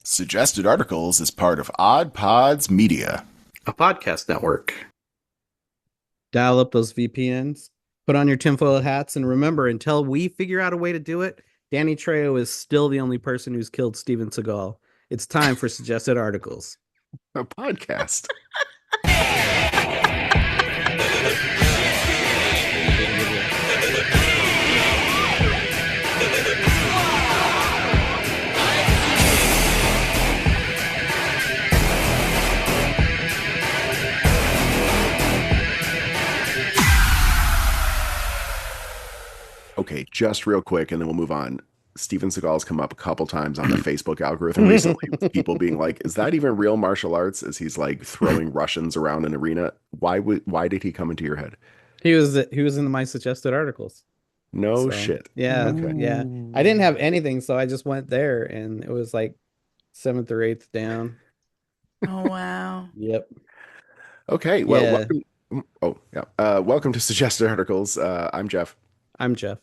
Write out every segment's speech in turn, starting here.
Suggested Articles is part of Odd Pods Media, a podcast network. Dial up those VPNs, put on your tinfoil hats, and remember, until we figure out a way to do it, Danny Trejo is still the only person who's killed Steven Seagal. It's time for Suggested Articles. a podcast. Okay, just real quick, and then we'll move on. Steven Seagal's come up a couple times on the Facebook algorithm recently with people being like, is that even real martial arts? As he's like throwing Russians around an arena. Why did he come into your head? He was in my Suggested Articles. No shit. Yeah, Okay. yeah. I didn't have anything, so I just went there, and it was like 7th or 8th down. Oh, wow. Yep. Okay, well, welcome to Suggested Articles. I'm Jeff. I'm Jeff.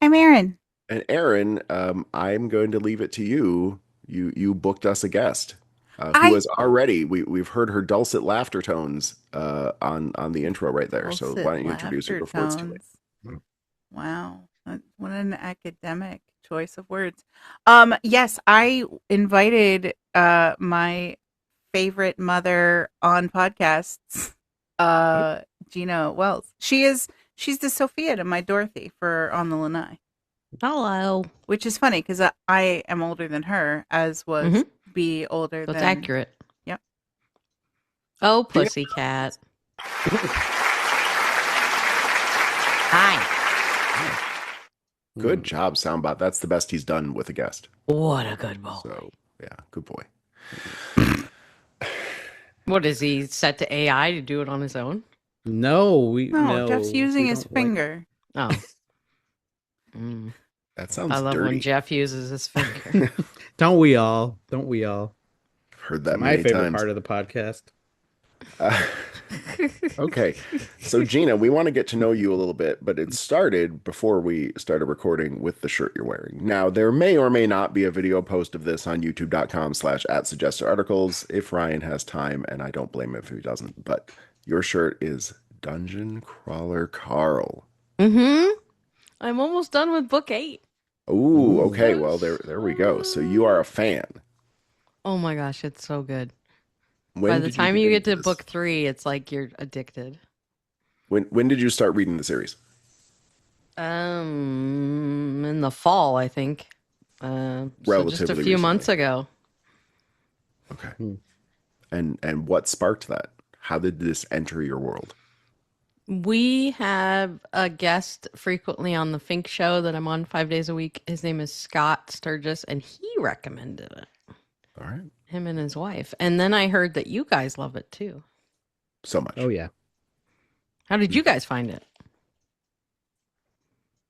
I'm Aaron. And Aaron, I'm going to leave it to you. You booked us a guest who has already, we've heard her dulcet laughter tones on the intro right there. So why don't you introduce her before it's too late? Wow. What an academic choice of words. Yes, I invited my favorite mother on podcasts, Gina Wells. She's the Sophia to my Dorothy for On the Lanai. Hello. Which is funny because I am older than her, as was B older than... That's accurate. Yep. Oh, pussycat. Hi. Good job, Soundbot. That's the best he's done with a guest. What a good boy. So, yeah, good boy. What, is he set to AI to do it on his own? No, Jeff's using his finger. Oh. That sounds I love dirty. when Jeff uses his finger. Don't we all? Heard that My many favorite times. part of the podcast. Okay, so Gina, we want to get to know you a little bit, but it started before we started recording with the shirt you're wearing. Now, there may or may not be a video post of this on youtube.com/@suggested_articles if Ryan has time, and I don't blame him if he doesn't, but your shirt is Dungeon Crawler Carl. I'm almost done with book 8. Ooh, okay, well, there we go. So you are a fan. Oh my gosh, it's so good. When By the did time get you get into to this? book 3, it's like you're addicted. When did you start reading the series? In the fall, I think. So just a few months ago. Okay. And what sparked that? How did this enter your world? We have a guest frequently on the Fink show that I'm on 5 days a week. His name is Scott Sturgis, and he recommended it. All right. Him and his wife. And then I heard that you guys love it too. So much. Oh, yeah. How did you guys find it?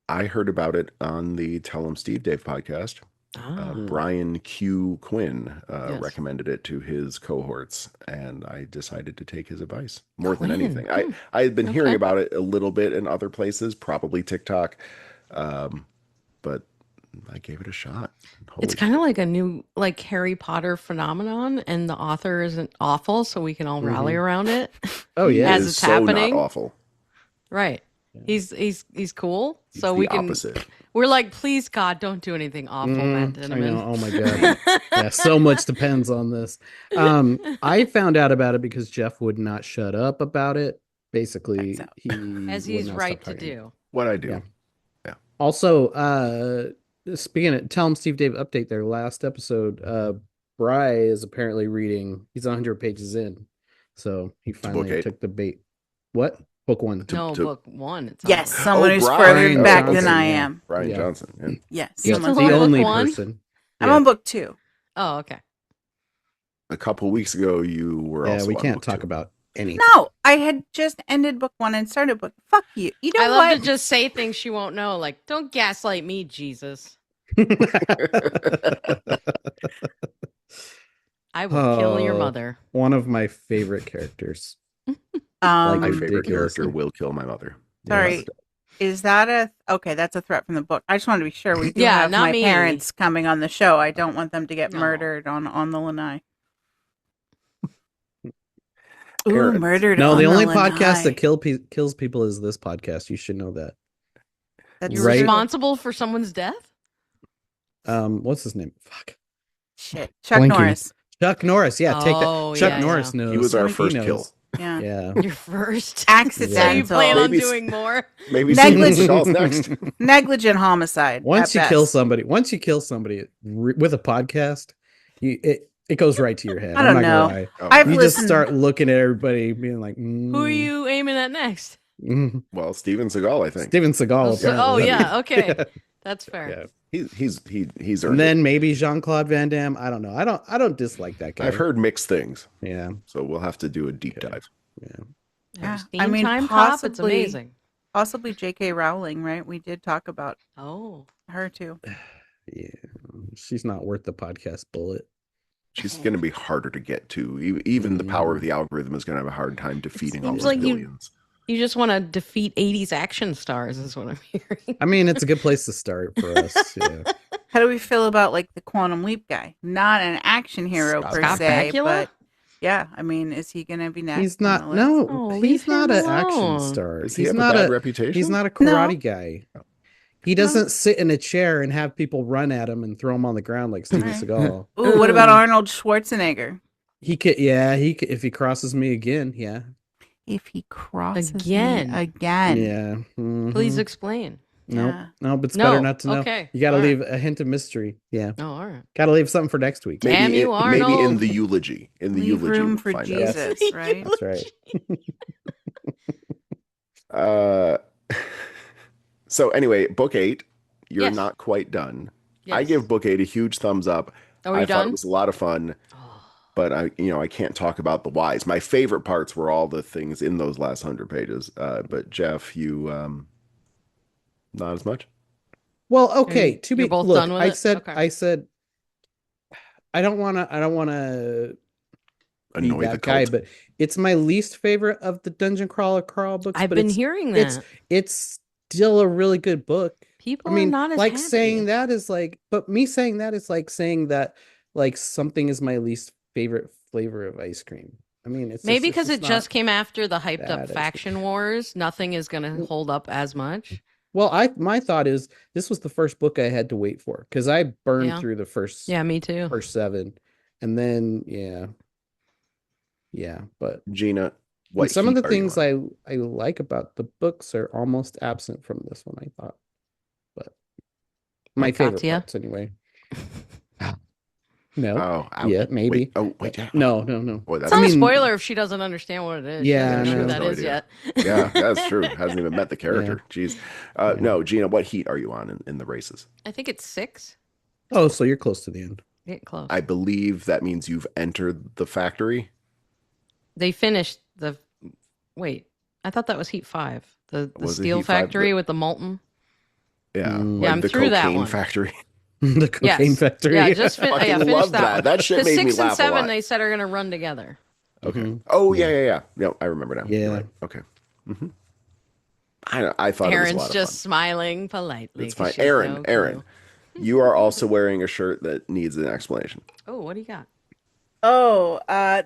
I heard about it on the Tell 'em Steve Dave podcast. Brian Q. Quinn Yes. recommended it to his cohorts, and I decided to take his advice more than Quinn. anything. I had been hearing about it a little bit in other places, probably TikTok, but I gave it a shot. It's kind of like a new like Harry Potter phenomenon, and the author isn't awful, so we can all rally around it. Oh, yeah. As It is it's so happening. not awful. Right. He's cool. It's So the we can opposite. We're like, please God, don't do anything awful, Matt I Dinneman. know. Oh my god. Yeah, so much depends on this. I found out about it because Jeff would not shut up about it. Basically, As he's right to do. What I do. Yeah. Also, speaking of Tell 'em Steve Dave update, their last episode, Bry is apparently reading. He's 100 pages in, so he finally took the bait. What? Book 1. Book 1. It's Yes, on. someone who's Brian further back Johnson, than I yeah. am. Brian Johnson. Yeah. Yes, You're someone's still the on only book 1? person. I'm on book 2. Oh, okay. A couple weeks ago, you were Yeah, also we on can't book talk 2. about anything. No, I had just ended book 1 and started book. Fuck you. You know I love what? to just say things she won't know, like, don't gaslight me, Jesus. I will kill your mother. One of my favorite characters. My Like favorite ridiculous. character will kill my mother. Sorry. Is that okay? That's a threat from the book. I just wanted to be sure. We do Yeah, have not my me. parents coming on the show. I don't want them to get No. murdered on the Lanai. Aaron. Ooh, murdered. No, on the only Lanai. podcast that kills people is this podcast. You should know that. That's You're Right. responsible for someone's death? What's his name? Fuck. Shit. Chuck Blinking. Norris. Chuck Norris. Yeah, take Oh, that. Chuck yeah, Norris yeah. knows. He was our He first knows. kill. Yeah. Yeah. Your first. Accidental. So you plan on Maybe- doing more? Maybe Negligent- Steven Seagal's next. Negligent homicide. Once at you kill best. somebody with a podcast, it goes right to your head. I don't I'm not know. gonna lie. Oh, I've You listened. just start looking at everybody, being like, Who are you aiming at next? well, Steven Seagal, I think. Steven Seagal. apparently. yeah, okay. Yeah. That's fair. Yeah. He's And earned then it. maybe Jean-Claude Van Damme. I don't know. I don't dislike that guy. I've heard mixed things, Yeah. so we'll have to do a deep Okay. dive. Yeah. Yeah, Steam I mean, time cop, it's possibly- amazing. Possibly J.K. Rowling, right? We did talk about Oh. her too. Yeah. She's not worth the podcast bullet. She's going to be harder to get to. Even the power of the algorithm is going to have a hard time defeating all seems those like you- billions. You just want to defeat 80s action stars, is what I'm hearing. I mean, it's a good place to start for us. Yeah. How do we feel about like the Quantum Leap guy? Not an action hero per Scott se, Bakula? but yeah, I mean, is he going to be next? He's on not. the list? No, Oh, leave he's not him an action alone. star. Does he He's have not a bad a. reputation? He's not a No. karate guy. He doesn't sit in a chair and have people run at him and throw him on the ground like Steven Right. Seagal. Ooh, what about Arnold Schwarzenegger? He could. Yeah. He could, if he crosses me again. Yeah. If he crosses me Again. again. Yeah. Mhm. Please explain. Nope. Yeah. Nope. It's No, better not to know. okay, You got to all right. leave a hint of mystery. Yeah. Oh, all right. Got to leave something for next week. Damn you, maybe in Arnold. the eulogy. In the Leave eulogy, room we'll for find Jesus, right? That's right. out. So anyway, book 8. You're Yes. not quite done. I Yes. give book 8 a huge thumbs up. Are we I thought done? it was a lot of fun, Oh, but I can't talk about the whys. My favorite parts were all the things in those last 100 pages. But Jeff, you not as much. Well, okay. To be You're both look, done with I it? said, Okay. I don't want to be Annoy the that guy, cult. but it's my least favorite of the Dungeon Crawl books. I've but been it's, hearing it's that. it's still a really good book. People I mean, are not as like happy. saying that is like, but me saying that is like saying that like something is my least favorite flavor of ice cream. I mean, it's Maybe it's because it just not- came after the hyped bad up ice faction wars. Nothing is going to hold up as much. Well, my thought is this was the first book I had to wait for because I burned Yeah. through the first Yeah, me too. first 7, and then yeah, but Gina, what some of heat the are you things on? I like about the books are almost absent from this one, I thought. But my Like favorite Katya? parts anyway. No. Oh, ouch. Yeah, maybe. Wait, oh, wait. Yeah. No. Boy, It's that's not I a mean- spoiler if she doesn't understand what it is. Yeah, she I doesn't know know. who that No is idea. yet. Yeah, that's true. Hasn't even met the character. Jeez. No, Gina, what heat are you on in the races? I think it's 6. Oh, so you're close to the end. Get close. I believe that means you've entered the factory. They finished the. Wait, I thought that was Heat 5. The Was it steel Heat 5? factory with the molten. Yeah, Mm. Yeah, I'm the through that cocaine one. factory. The cocaine Yes. factory. Yeah, just Fucking finished love that. that. That shit Because made me 6 and laugh a 7 lot. they said are going to run together. Okay. Mhm. Oh yeah. No, I remember now. You're Yeah. right. Okay. hmm I thought it was a Aaron's lot just of smiling politely. It's 'cause fine. she's Aaron, so Aaron, cool. you are also wearing a shirt that needs an explanation. Oh, what do you got? Oh,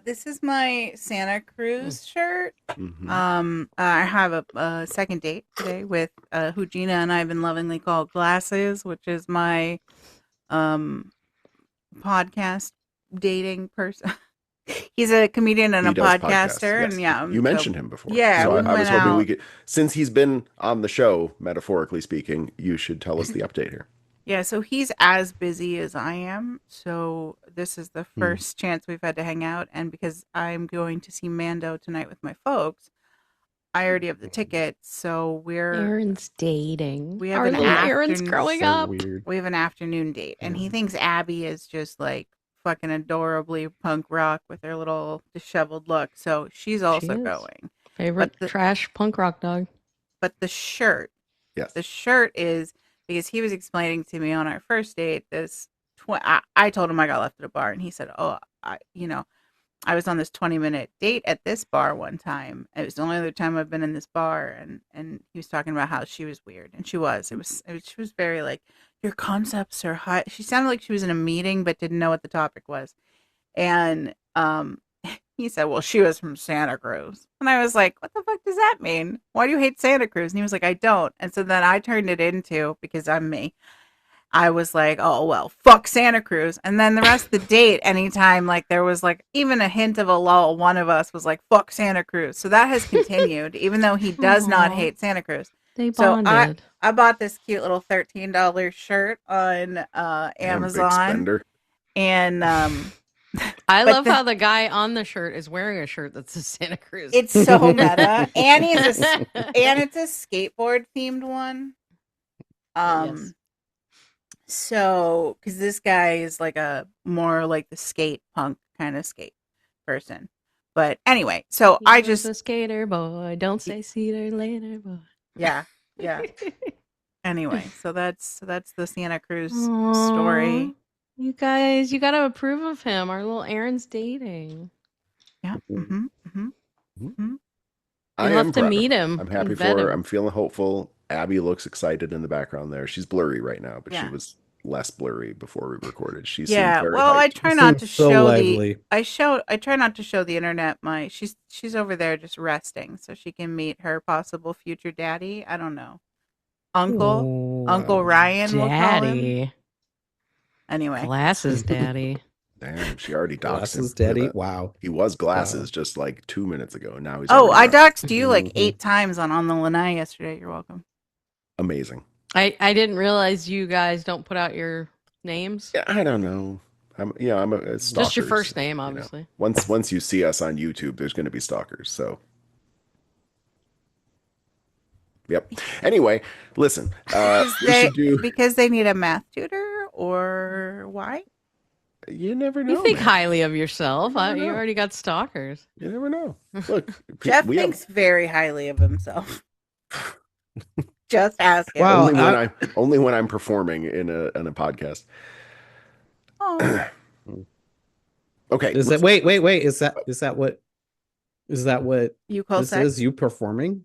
this is my Santa Cruz shirt. Mhm. I have a second date today with who Gina and I have been lovingly called Glasses, which is my podcast dating person. He's a comedian and He a does podcaster, podcasts, and yes. yeah, You mentioned him before. Yeah, so we I was went hoping we out. could, since he's been on the show, metaphorically speaking, you should tell us the update here. Yeah, so he's as busy as I am. So this is the first chance we've had to hang out. And because I'm going to see Mando tonight with my folks, I already have the ticket. So Aaron's dating. we have Our an little Aaron's afternoon- growing So up. weird. we have an afternoon date. And he thinks Abby is just like fucking adorably punk rock with her little disheveled look. So she's also is. going. Favorite But the- trash punk rock dog. But the shirt Yes. is because he was explaining to me on our first date this I told him I got left at a bar and he said, "Oh, I was on this 20-minute date at this bar one time. It was the only other time I've been in this bar, and he was talking about how she was weird, and she was. She was very like, your concepts are high. She sounded like she was in a meeting but didn't know what the topic was. And he said, well, she was from Santa Cruz. And I was like, what the fuck does that mean? Why do you hate Santa Cruz? And he was like, I don't. And so then I turned it into, because I'm me, I was like, oh, well, fuck Santa Cruz. And then the rest of the date, anytime like there was like even a hint of a lull, one of us was like, fuck Santa Cruz. So that has continued, even though he does not hate Santa Cruz. They bonded. So I bought this cute little $13 shirt on Amazon. And I love how the guy on the shirt is wearing a shirt that says Santa Cruz. It's so meta. And it's a skateboard themed one. Yes. So, because this guy is like a more like the skate punk kind of skate person. But anyway, so I just a skater boy. Don't say see you later, boy. Yeah. Anyway, so that's the Santa Cruz story. You guys, you gotta approve of him. Our little Aaron's dating. Yeah. I love to meet him. I'm happy for her. I'm feeling hopeful. Abby looks excited in the background there. She's blurry right now, but she was less blurry before we recorded. She seemed very hyped. I try not to show I try not to show the internet she's over there just resting so she can meet her possible future daddy. I don't know. Uncle Ryan, we'll call him. Anyway. Glasses daddy. Damn, she already doxed him. Glasses daddy. Wow. He was glasses just like 2 minutes ago. Now he's I doxed you like 8 times on the Lanai yesterday. You're welcome. Amazing. I didn't realize you guys don't put out your names. Yeah, I don't know. I'm stalkers, just your first name, obviously. You know. Once you see us on YouTube, there's going to be stalkers. So, yep. Anyway, listen. Because they need a math tutor, or why? You never know. You think highly of yourself. You already got stalkers. You never know. Look, Jeff thinks very highly of himself. Just ask him. Wow, only when I'm performing in a podcast. Oh. Okay. Is that wait? Is that what you call this sex? is? You performing?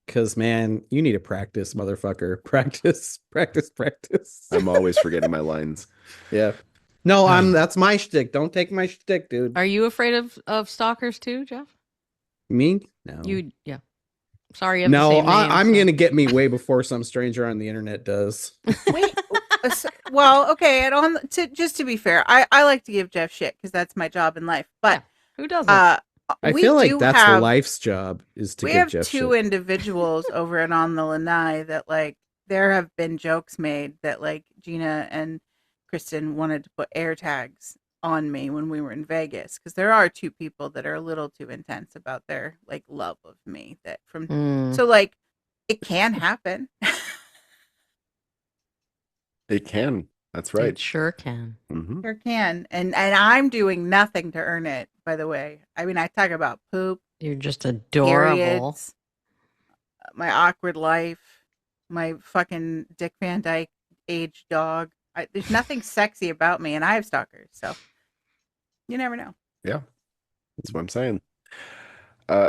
Because man, you need to practice, motherfucker. Practice. I'm always forgetting my lines. Yeah. No, that's my shtick. Don't take my shtick, dude. Are you afraid of stalkers too, Jeff? Me? No. Yeah. Sorry. I'm gonna get me way before some stranger on the internet does. Wait. Well, okay. Just to be fair, I like to give Jeff shit because that's my job in life. But who doesn't? I feel like that's life's job is to give Jeff shit. We have 2 individuals over and on the Lanai that like there have been jokes made that like Gina and Kristen wanted to put air tags on me when we were in Vegas because there are 2 people that are a little too intense about their like love of me so like it can happen. It can. That's right. It sure can. Mm-hmm. Sure can. And I'm doing nothing to earn it, by the way. I mean, I talk about poop. You're just adorable. Periods, my awkward life, my fucking Dick Van Dyke aged dog. There's nothing sexy about me, and I have stalkers, so you never know. Yeah, that's what I'm saying.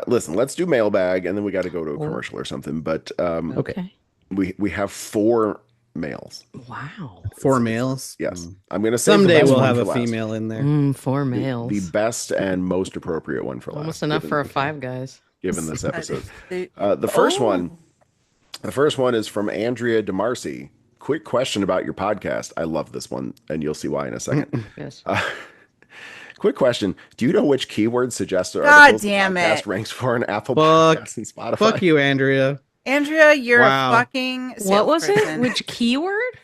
Listen, let's do mailbag, and then we got to go to a commercial or something. But okay, we have 4 males. Wow, 4 males. Yes, I'm gonna say someday we'll have a female in there. 4 males. The best and most appropriate one for last. Almost enough for a 5 guys. Given this episode, the first one is from Andrea DeMarcy. Quick question about your podcast. I love this one, and you'll see why in a second. Yes. Quick question. Do you know which keyword suggested God damn it ranks for an Apple Podcast and Spotify? Fuck you, Andrea. Andrea, you're a fucking what was person. it? Which keyword?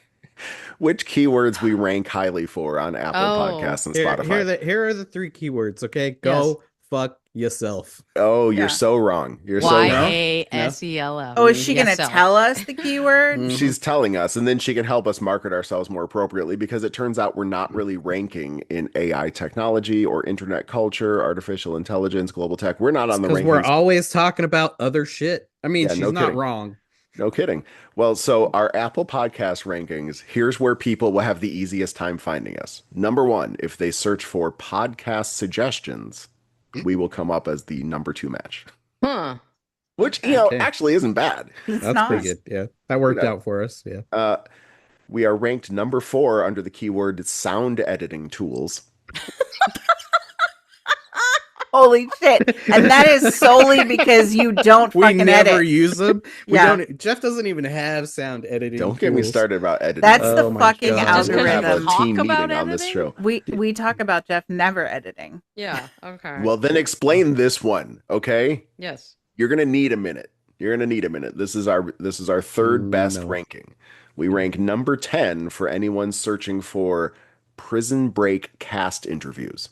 Which keywords we rank highly for on Apple Podcasts and Spotify. Here are the 3 keywords, okay? Go fuck yourself. Oh, you're so wrong. You're so wrong. YASELF. Oh, is she going to tell us the keyword? She's telling us, and then she can help us market ourselves more appropriately because it turns out we're not really ranking in AI technology or internet culture, artificial intelligence, global tech. We're not on the rankings. Because we're always talking about other shit. I mean, she's not wrong. No kidding. Well, so our Apple Podcast rankings, here's where people will have the easiest time finding us. Number one, if they search for podcast suggestions, we will come up as the number 2 match. Huh. Which, Okay. actually isn't bad. It's That's pretty good. Yeah. That worked out for us. Yeah. We are ranked number 4 under the keyword sound editing tools. Holy shit. And that is solely because you don't We fucking never edit. use them. Yeah. Jeff doesn't even have sound editing. Don't get me tools. started about editing. That's Oh the my fucking God. Just We'll 'cause have algorithm. a Talk team about meeting on this editing? show. We talk about Jeff never editing. Yeah. Okay. Well, then explain this one, okay? yes. You're gonna need a minute. This is our third best No. ranking. We rank number 10 for anyone searching for Prison Break cast interviews.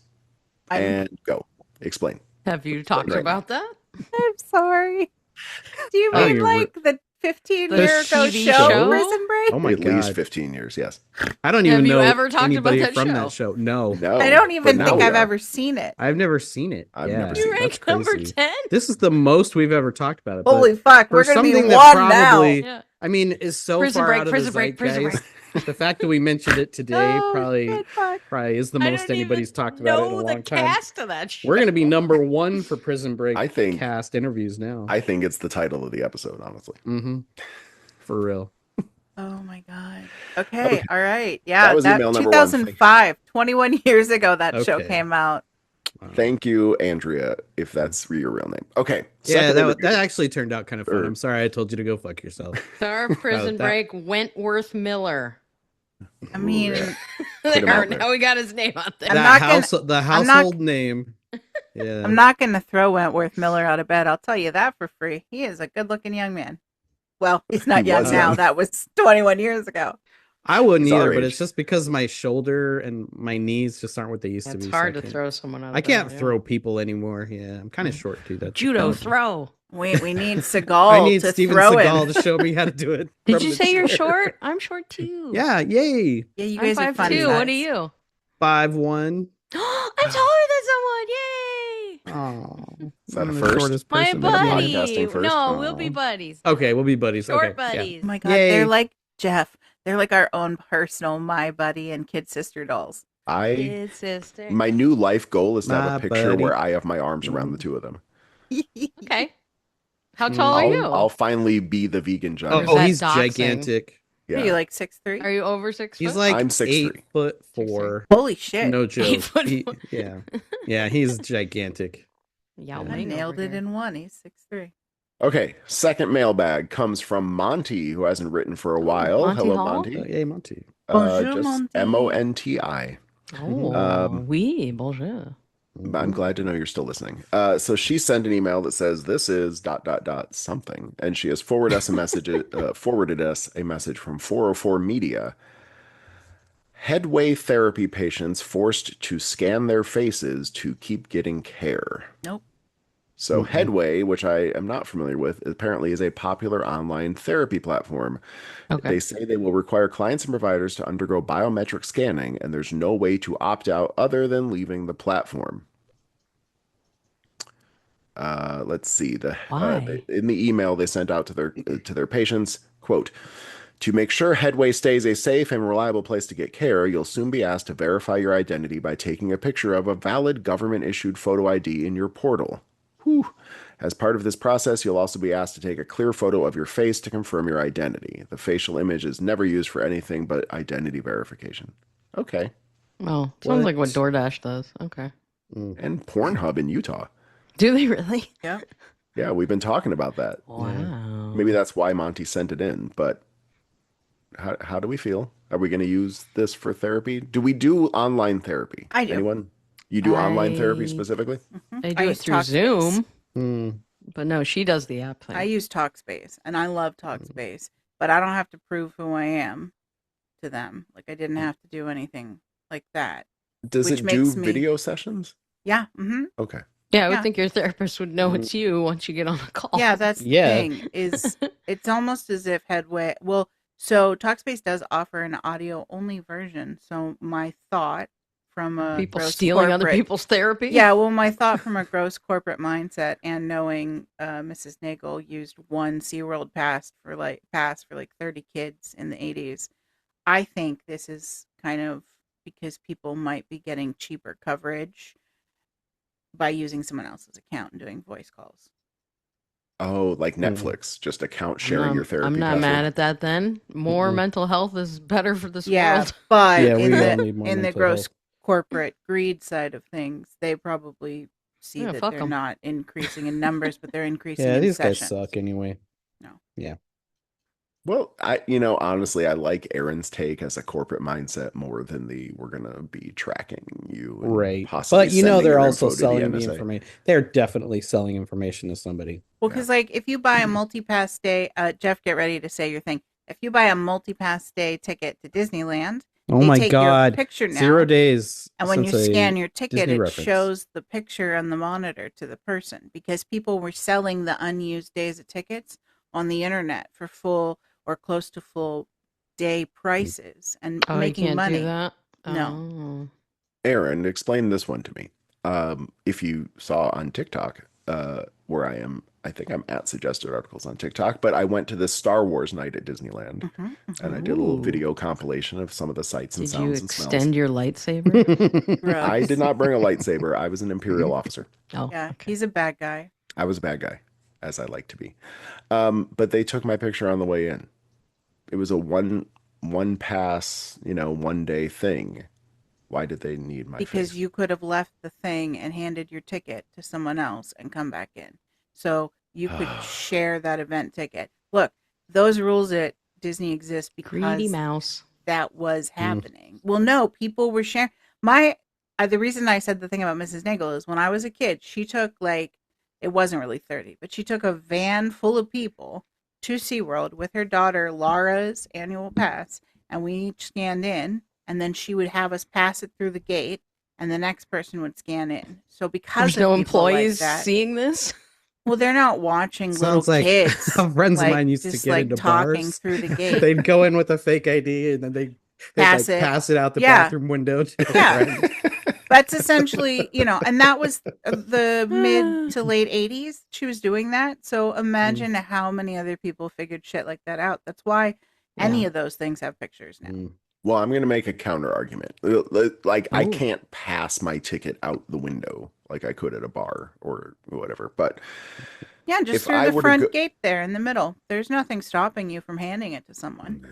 And go. Explain. Have you talked right about that? I'm sorry. Do you Oh, mean you like the 15-year The ago TV show, show? Prison Break? Oh my At God. least 15 years, yes. I don't Have even you know ever talked about anybody that from show? that show. No. No. I don't even but think now I've we are. ever seen it. I've never seen it. I've yeah, never You seen it. that's rank number crazy. 10? This is the most we've ever talked about it. but Holy fuck, for we're going to be something one that now. probably, Yeah. I mean, is so Prison far Break, out of Prison the Break, Prison zeitgeist. The fact that we mentioned it today Oh, probably shit, fuck. is the I most don't anybody's even talked about it in a know long the time. cast of that show. We're going to be number 1 for Prison Break I think cast interviews now. I think it's the title of the episode, honestly. For real. Oh my God. Okay. All right. Yeah. That was email number 2005, 21 years ago that show Okay. came out. Thank you, Andrea, if that's your real name. Okay. Yeah, second interview. that actually turned out kind of fun. Or- I'm sorry I told you to go fuck yourself. Star of Prison that. Break, Wentworth Miller. I mean, yeah. Put him There, out there. now we got his name out there. I'm That not gonna- the I'm not- household name. Yeah. I'm not going to throw Wentworth Miller out of bed. I'll tell you that for free. He is a good looking young man. Well, he's not He young was now. young. That was 21 years ago. I wouldn't He's our either, but age. it's just because my shoulder and my knees just aren't what they used to It's be. hard so I to can't- throw someone out of I can't bed, yeah. throw people anymore. Yeah, I'm kind of short too. That's the Judo problem. throw. We need I Seagal need to Steven throw Seagal him. to show me how to do it. Did from you the say you're chair. short? I'm short too. Yeah, yay. Yeah, you I'm guys are 5'2". funny. What are you? 5'1". I'm taller than someone. Yay! Oh, Is that a I'm the first? shortest My person in the buddy. podcasting first? No, we'll Aw. be buddies. Okay, we'll be buddies. Short Okay, yeah. buddies. Oh my God. Yay. They're like Jeff. They're like our own personal My Buddy and Kid Sister dolls. Kid sister. My new life goal is to have My a picture buddy. where I have my arms around the two of them. Okay. How tall are you? I'll finally be the vegan Or giant. is Oh, that he's doxing? gigantic. Yeah. Are you like 6'3"? Are you over 6 He's foot? like I'm 6'3". 8'4". Holy shit. No joke. 8'4". Yeah, yeah, he's gigantic. Yao I Ming nailed over it here. in one. He's 6'3". Okay, second mailbag comes from Monty, who hasn't written for a while. Monty Hello, Hall? Monty. Yay, Monty. Bonjour, Just Monty. Monti. Oh, oui, bonjour. I'm glad to know you're still listening. So she sent an email that says this is ... something, and she has forwarded us a message. Forwarded us a message from 404 Media. Headway therapy patients forced to scan their faces to keep getting care. Nope. So Headway, which I am not familiar with, apparently is a popular online therapy platform. Okay. They say they will require clients and providers to undergo biometric scanning, and there's no way to opt out other than leaving the platform. Let's see. Why? In the email they sent out to their patients, quote, "To make sure Headway stays a safe and reliable place to get care, you'll soon be asked to verify your identity by taking a picture of a valid government-issued photo ID in your portal. Whew. As part of this process, you'll also be asked to take a clear photo of your face to confirm your identity. The facial image is never used for anything but identity verification." Okay. Oh, sounds like what What? DoorDash does. Okay. And Pornhub in Utah. Do they really? Yeah. Yeah, we've been talking about that. Wow. Maybe that's why Monty sent it in, but how do we feel? Are we going to use this for therapy? Do we do online therapy? I do. Anyone? You do online therapy I- specifically? They I do it use through Talkspace. Zoom, Mm. but no, she does the app thing. I use Talkspace, and I love Talkspace, but I don't have to prove who I am to them. Like, I didn't have to do anything like that. Does Which it do makes me- video sessions? Yeah. Mm-hmm. Okay. yeah, I would yeah. think your therapist would know it's you once you get on a call. Yeah, that's the Yeah. thing. Is it's almost as if Headway. Well, so Talkspace does offer an audio only version. So my thought from a People gross stealing other corporate- people's therapy. Yeah, well, my thought from a gross corporate mindset and knowing Mrs. Nagel used one SeaWorld pass for like 30 kids in the 80s. I think this is kind of because people might be getting cheaper coverage by using someone else's account and doing voice calls. Oh, like Netflix, just account sharing your therapy I'm not password. mad at that then. More mental health is better for this world. But Yeah, in we all need more the mental gross health. corporate greed side of things, they probably see Yeah, that fuck they're 'em. not increasing in numbers, but they're increasing Yeah, in these sessions. guys suck anyway. No. Yeah. Well, honestly, I like Aaron's take as a corporate mindset more than we're gonna be tracking you, and Right. possibly But sending they're your also info to the selling the NSA. information. They're definitely selling information to somebody. Well, because like if you buy a multi-pass day, Jeff, get ready to say your thing. If you buy a multi-pass day ticket to Disneyland, Oh they my take God. your picture now. 0 days. And when you since a scan your ticket, Disney it reference. shows the picture on the monitor to the person, because people were selling the unused days of tickets on the internet for full or close to full day prices and Oh, you making can't money. do that? No. Oh. Aaron, explain this one to me. If you saw on TikTok, where I think I'm at Suggested Articles on TikTok, but I went to this Star Wars night at Disneyland, and I did a little Ooh. video compilation of some of the sights and Did you sounds and smells. extend your lightsaber? I did not bring a lightsaber. I was an Imperial officer. Oh, Yeah, okay. he's a bad guy. I was a bad guy, as I like to be. But they took my picture on the way in. It was a one pass, 1 day thing. Why did they need my Because face? you could have left the thing and handed your ticket to someone else and come back in. So you could share that event ticket. Look, those rules at Disney exist Greedy because mouse. that was happening. Well, no, people were sharing. The reason I said the thing about Mrs. Nagel is when I was a kid, she took it wasn't really 30, but she took a van full of people to SeaWorld with her daughter Laura's annual pass, and we each scanned in, and then she would have us pass it through the gate, and the next person would scan in. So because There's no people like employees that, seeing this? well, they're not watching Sounds little like kids. how friends of mine used to just get into talking bars. through the gate. They'd go in with a fake ID and then they'd Pass pass it out the Yeah. bathroom window to a Yeah. friend. That's essentially, and that was the mid to late 80s. She was doing that. So imagine how many other people figured shit like that out. That's why any Yeah. of those things have pictures now. Mm. Well, I'm going to make a counter argument. Like, I Oh. can't pass my ticket out the window like I could at a bar or whatever. But Yeah, just If through I the were to front go- gate there in the middle. There's nothing stopping you from handing it to someone.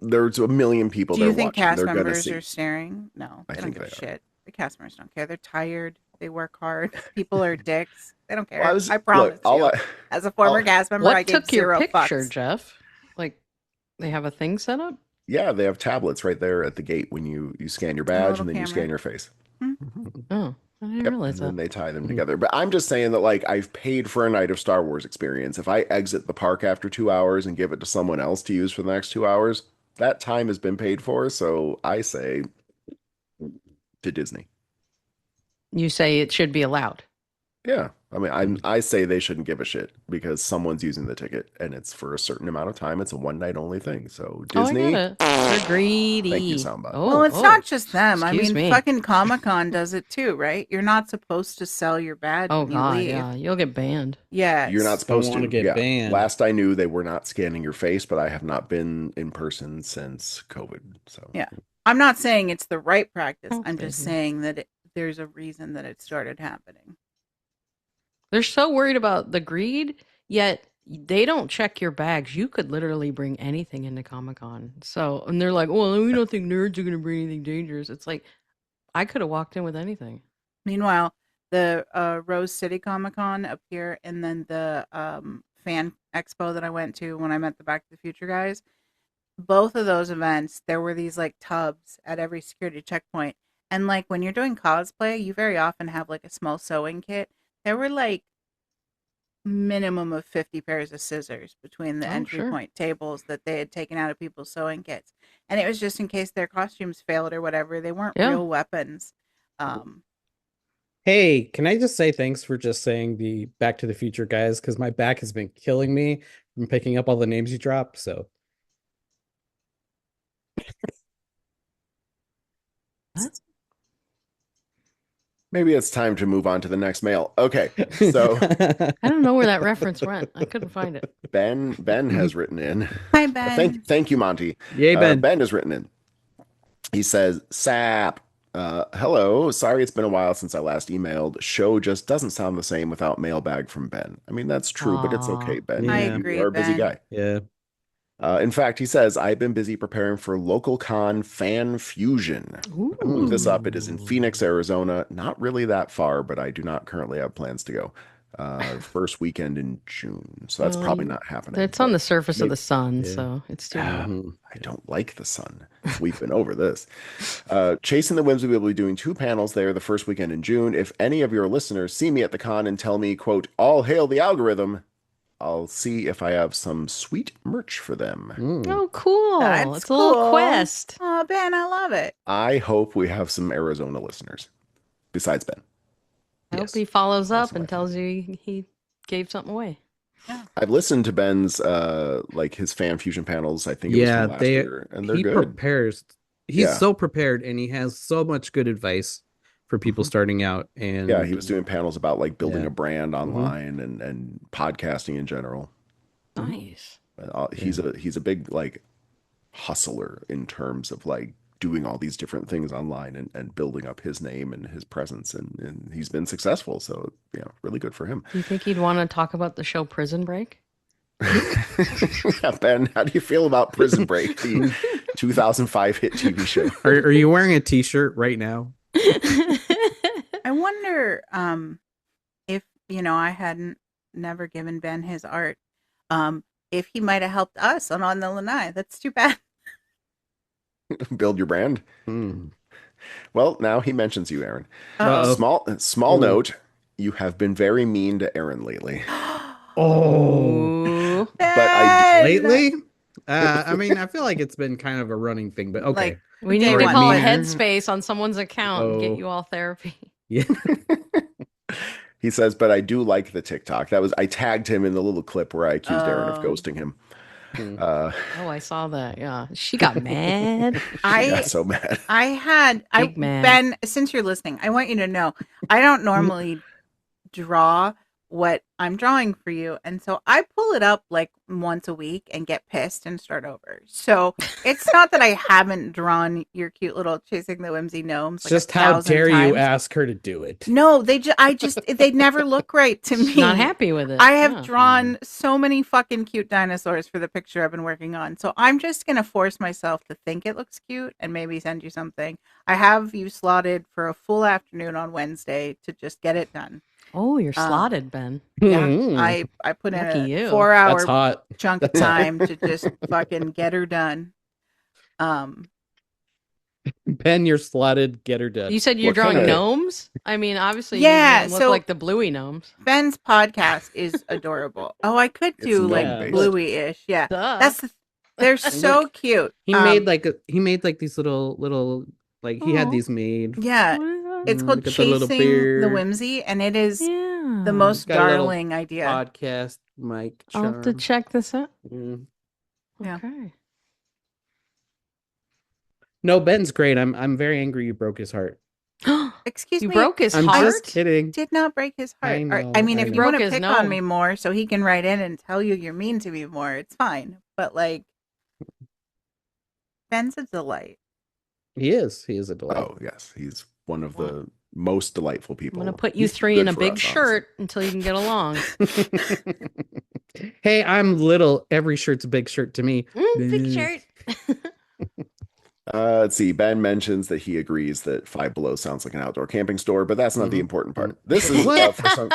there's a million people Do there you think watching. cast They're going to members see. are staring? No, I they don't think give a they are. shit. The cast members don't care. They're tired. They work hard. People are dicks. They don't care. Well, I promise you. I'll, As a former I'll- cast member, I What gave took your zero picture, fucks. Jeff? Like, they have a thing set up? Yeah, they have tablets right there at the gate when you scan your badge little and then you camera. scan your face. Oh, I didn't Yep, realize and then that. they tie them together. But I'm just saying that, like, I've paid for a night of Star Wars experience. If I exit the park after 2 hours and give it to someone else to use for the next 2 hours, that time has been paid for. So I say to Disney. You say it should be allowed. Yeah. I mean, I say they shouldn't give a shit because someone's using the ticket and it's for a certain amount of time. It's a one night only thing. So Disney, Oh, I got it. They're greedy. Thank you, Soundbot. Oh, Well, it's not just them. I excuse mean, me. fucking Comic-Con does it too, right? You're not supposed to sell your badge Oh, when you God, leave. yeah. You'll get banned. Yes. you're not supposed wanna to get yeah. banned. Last I knew, they were not scanning your face, but I have not been in person since COVID. So Yeah. I'm not saying it's the right practice. Oh, I'm just baby. saying that there's a reason that it started happening. They're so worried about the greed, yet they don't check your bags. You could literally bring anything into Comic-Con. So, and they're like, well, we don't think nerds are going to bring anything dangerous. It's like, I could have walked in with anything. Meanwhile, the Rose City Comic-Con up here and then the fan expo that I went to when I met the Back to the Future guys, both of those events, there were these like tubs at every security checkpoint. And like when you're doing cosplay, you very often have like a small sewing kit. There were like minimum of 50 pairs of scissors between the entry sure. point tables that they had taken out of people's sewing kits. And it was just in case their costumes failed or whatever. They weren't Yeah. real weapons. Hey, can I just say thanks for just saying the Back to the Future guys? Because my back has been killing me from picking up all the names you dropped. So What? Maybe it's time to move on to the next mail. Okay, so I don't know where that reference went. I couldn't find it. Ben has written in. Hi, Ben. Thank you, Monty. Yay, Ben. Ben has written in. He says, "Sap. Hello. Sorry it's been a while since I last emailed. Show just doesn't sound the same without mailbag from Ben. I mean, that's true, but it's okay, Ben. I agree, You are a busy Ben. guy. Yeah. In fact, he says, I've been busy preparing for Local Con Fan Fusion. Ooh. I looked this up. It is in Phoenix, Arizona. Not really that far, but I do not currently have plans to go. First weekend in June. So that's probably not happening. It's on the surface of maybe- the sun, Yeah. so it's too I don't like the sun. We've been over this. Chasing the Whimsy will be doing 2 panels there the first weekend in June. If any of your listeners see me at the con and tell me, quote, all hail the algorithm, I'll see if I have some sweet merch for them. Oh, cool. That's It's a little cool. quest. Oh, Ben, I love it. I hope we have some Arizona listeners besides Ben. I Yes. hope he follows up Also and my tells you he gave something away. I've listened to Ben's like his fan fusion panels. I think it was from last year, and they're he good. prepares. He's Yeah. so prepared, and he has so much good advice for people starting out. And Yeah, he was doing panels about like building Yeah. a brand online and podcasting in general. Nice. He's a big like hustler in terms of like doing all these different things online and building up his name and his presence, and he's been successful. So yeah, really good for him. Do you think he'd want to talk about the show Prison Break? Yeah, Ben, how do you feel about Prison Break, the 2005 hit TV show? Are you wearing a T-shirt right now? I wonder if, I hadn't never given Ben his art, if he might have helped us on the Lanai. That's too bad. Build your brand. Well, now he mentions you, Aaron. Uh-oh. Small note, you have been very mean to Aaron lately. Oh. But Lately? I mean, I feel like it's been kind of a running thing, but okay. Like, We Day need to one. call Meaner. Headspace on someone's account and Oh. get you all therapy. Yeah. He says, but I do like the TikTok. I tagged him in the little clip where I accused Aaron of ghosting him. Oh, I saw that. Yeah. She got mad. I got so mad. Big man. Ben, since you're listening, I want you to know I don't normally draw what I'm drawing for you, and so I pull it up like once a week and get pissed and start over. So it's not that I haven't drawn your cute little Chasing the Whimsy gnomes. Like Just how 1,000 dare you times. ask her to do it? No, they never look right to me. Not happy with it. I have Yeah. drawn so many fucking cute dinosaurs for the picture I've been working on. So I'm just going to force myself to think it looks cute and maybe send you something. I have you slotted for a full afternoon on Wednesday to just get it done. Oh, you're slotted, Ben. Yeah, Mhm. I put in Lucky a you. 4-hour That's hot. chunk of time to just fucking get her done. Ben, you're slotted. Get her done. You said you're What drawing kinda- gnomes? I mean, obviously, Yeah, you look so- like the bluey gnomes. Ben's podcast is adorable. Oh, I could It's do like gnome-based. bluey-ish. Yeah, Duh. they're so cute. He made like these little like he had Aw. these made. Yeah, What is that? it's called Look at the little Chasing the beard. Whimsy, and it is Yeah. the most Got a little darling idea. Podcast mic I'll charm. have to check this out. Mm. Yeah. Okay. No, Ben's great. I'm very angry you broke his heart. Excuse You me. broke his I'm heart? just kidding. Did not break his heart. I Or- know, I mean, I if you know. want Broke to his pick on gnome. me more, so he can write in and tell you you're mean to me more, it's fine. But like, Ben's a delight. He is. He is a delight. Oh yes, he's one of the most delightful I'm people. going to put you He's three good in a for big us, shirt until you can get along. Hey, I'm little. Every shirt's a big shirt to me. Big shirt. Let's see. Ben mentions that he agrees that Five Below sounds like an outdoor camping store, but that's not the important part. This is for some.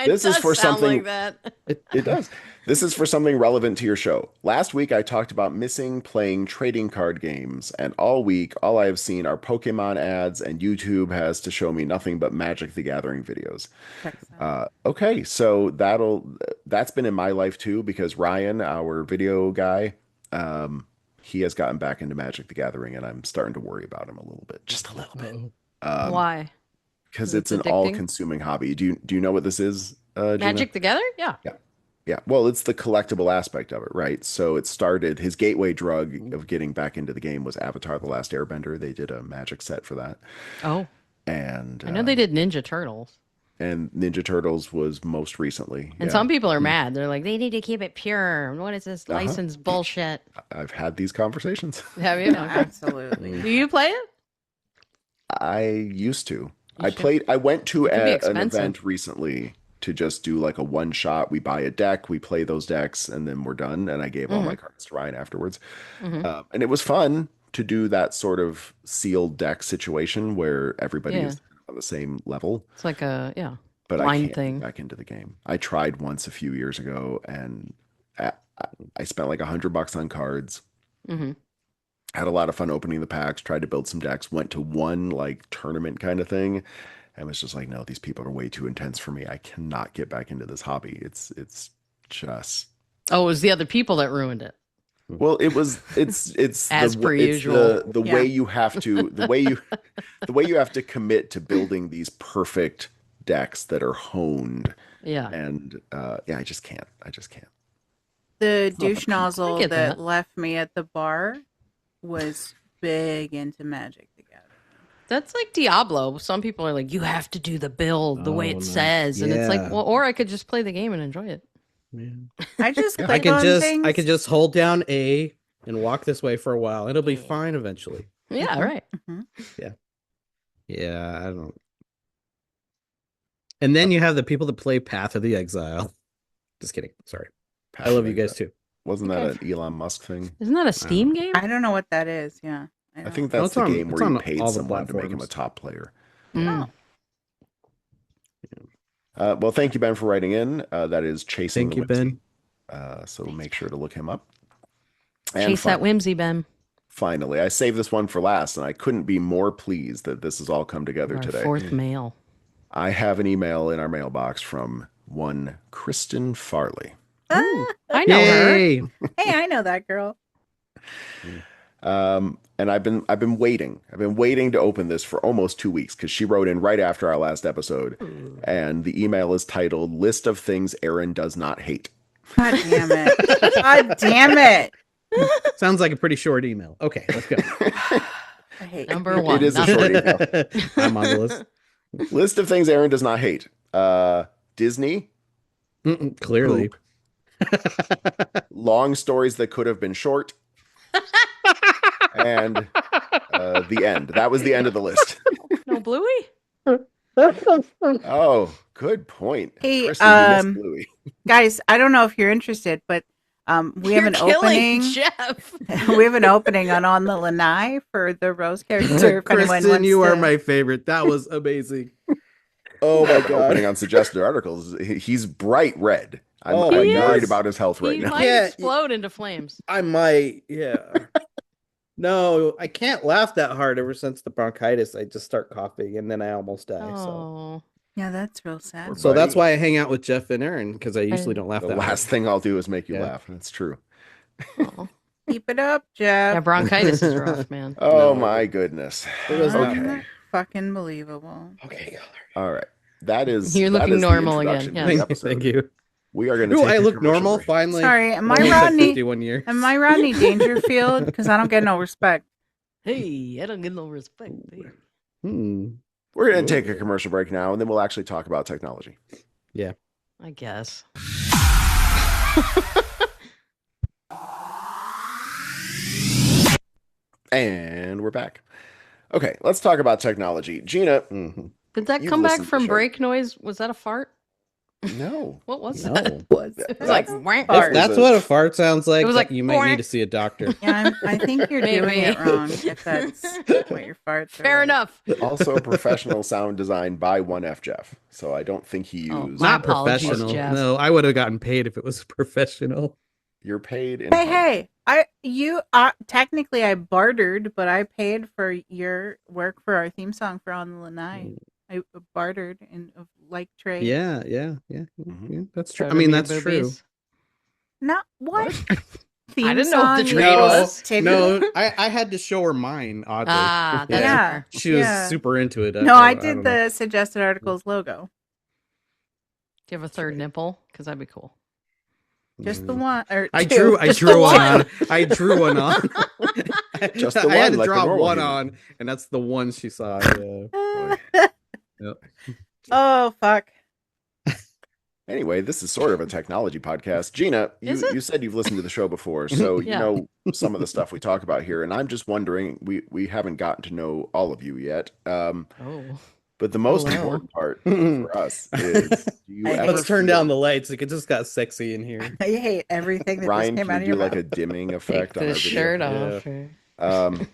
This is for something- like that. It does. This is for something relevant to your show. Last week, I talked about missing playing trading card games, and all week, all I have seen are Pokemon ads, and YouTube has to show me nothing but Magic the Gathering videos. Okay, so that's been in my life too, because Ryan, our video guy, he has gotten back into Magic the Gathering, and I'm starting to worry about him a little bit, just a little bit, Why? because It's it's an addicting? all-consuming hobby. Do you know what this is, Gina? Magic Together? Yeah. Yeah. Yeah, well, it's the collectible aspect of it, right? So it started, his gateway drug of getting back into the game was Avatar: The Last Airbender. They did a magic set for that. Oh, And I know they did Ninja Turtles. and Ninja Turtles was most recently. And Yeah. some people are mad. They're like, they need to keep it pure. What is this license bullshit? I've had these conversations. Have you? Okay. Absolutely. Do you play it? I used to. You should. I went to It could be an expensive. event recently to just do like a one shot. We buy a deck, we play those decks, and then we're done. And I gave all my cards to Ryan afterwards. And it was fun to do that sort of sealed deck situation where everybody Yeah. is on the same level. It's like a But I blind can't thing. get back into the game. I tried once a few years ago, and I spent like $100 on cards. Mhm. Had a lot of fun opening the packs. Tried to build some decks. Went to one like tournament kind of thing, and was just like, no, these people are way too intense for me. I cannot get back into this hobby. It's just. Oh, it was the other people that ruined it. Well, it's As per usual. the way you have to the way you have to commit to building these perfect decks that are honed. Yeah. And yeah, I just can't. The douche nozzle get that that. left me at the bar was big into Magic the Gathering. That's like Diablo. Some people are like, you have to do the build the way Oh, it no. says. And it's like, Yeah. well, or I could just play the game and enjoy it. Yeah. I just Yeah. click on things. I could just hold down A and walk this way for a while. It'll be fine eventually. Yeah, right. Yeah, I don't. And then you have the people that play Path of the Exile. Just kidding. Sorry. I love you guys too. Wasn't that an Elon Musk thing? Isn't that a Steam game? I don't know what that is. Yeah. I don't. think that's it's the on- game it's where you on paid all the someone to make him a platforms. top player. Mm. Well, thank you, Ben, for writing in. That is Chasing Thank the you, Whimsy. Ben. So make sure to look him up. And Chase that whimsy, Ben. finally, I saved this one for last, and I couldn't be more pleased that this has all come together Our today. fourth mail. I have an email in our mailbox from one Kristen Farley. I know her. Yay! Hey, I know that girl. And I've been waiting. I've been waiting to open this for almost 2 weeks because she wrote in right after our last episode, and the email is titled "List of Things Aaron Does Not Hate." God damn it. God damn it. Sounds like a pretty short email. Okay, let's go. I hate Number one. It is a short email. I'm on the list. List of things Aaron does not hate: Disney, Clearly. long stories that could have been short, and the end. That was the end of the list. No Bluey? Oh, good point. Hey, Kristen, you missed Bluey. Guys, I don't know if you're interested, but we have You're an killing opening. Jeff. We have an opening on the Lanai for the Rose character. If anyone Kristen, wants you are to- my favorite. That was amazing. Oh my god! Opening on suggested articles. He's bright red. I'm Oh my worried God. about his health right He now. might Yeah, explode into flames. I might, yeah. No, I can't laugh that hard ever since the bronchitis. I just start coughing and then I almost die. Oh. Yeah, that's real sad. So that's buddy. why I hang out with Jeff and Aaron because I usually don't laugh The that last hard. thing I'll do is make you Yeah. laugh. That's true. Oh. Keep it up, Jeff. Yeah, bronchitis is rough, man. Oh No. my goodness. It was not. Okay. Fucking believable. Okay, All right. That is. You're that looking is the normal again, introduction to yeah. the thank you. episode. Thank you. We are going to. Ooh, take I a look commercial normal break. finally. Sorry, am I Only said Rodney? 51 years. Am I Rodney Dangerfield? Because I don't get no respect. Hey, I don't get no respect. Hey. We're going to take a commercial break now, and then we'll actually talk about technology. I guess. And we're back. Okay, let's talk about technology. Gina, Did that You've come back listened to the from show. break noise? Was that a fart? no. What was No. that? Was It was like, wah. Fart. That's what a fart sounds like. It was that like, you might need to see a doctor. Yeah, I think you're doing Maybe. it wrong. If that's what your farts are. Fair like. enough. Also, professional sound design by 1F Jeff. So I don't think he Oh, used. my Not apologies, professional. Jeff. No, I would have gotten paid if it was professional. You're paid in. Hey, technically I bartered, but I paid for your work for our theme song for On the Lanai. I bartered in like trade. Yeah. Mhm. Yeah, that's true. Show I mean, me that's your true. boobies. Not what? Theme I didn't know what the song trade was. is Tiffany. No, I had to show her mine, oddly. Ah, that's Yeah. fair. She was Yeah. super into it. No, I don't did know. the suggested articles logo. Do you have a third nipple? Because that'd be cool. Just the one, or I two. drew one on. I drew one on. Just the I had one, to like a draw normal one human. on, and that's the one she saw. Yeah. Yep. Oh fuck. Anyway, this is sort of a technology podcast. Gina, you said you've listened to the show before, so you Yeah. know some of the stuff we talk about here. And I'm just wondering, we haven't gotten to know all of you yet. Oh. But the most Hello. important part for us is, do you ever Let's turn feel- down the lights. It just got sexy in here. I hate everything that Ryan, just came can out you of do your like mouth. a dimming Take effect on our this video? shirt off.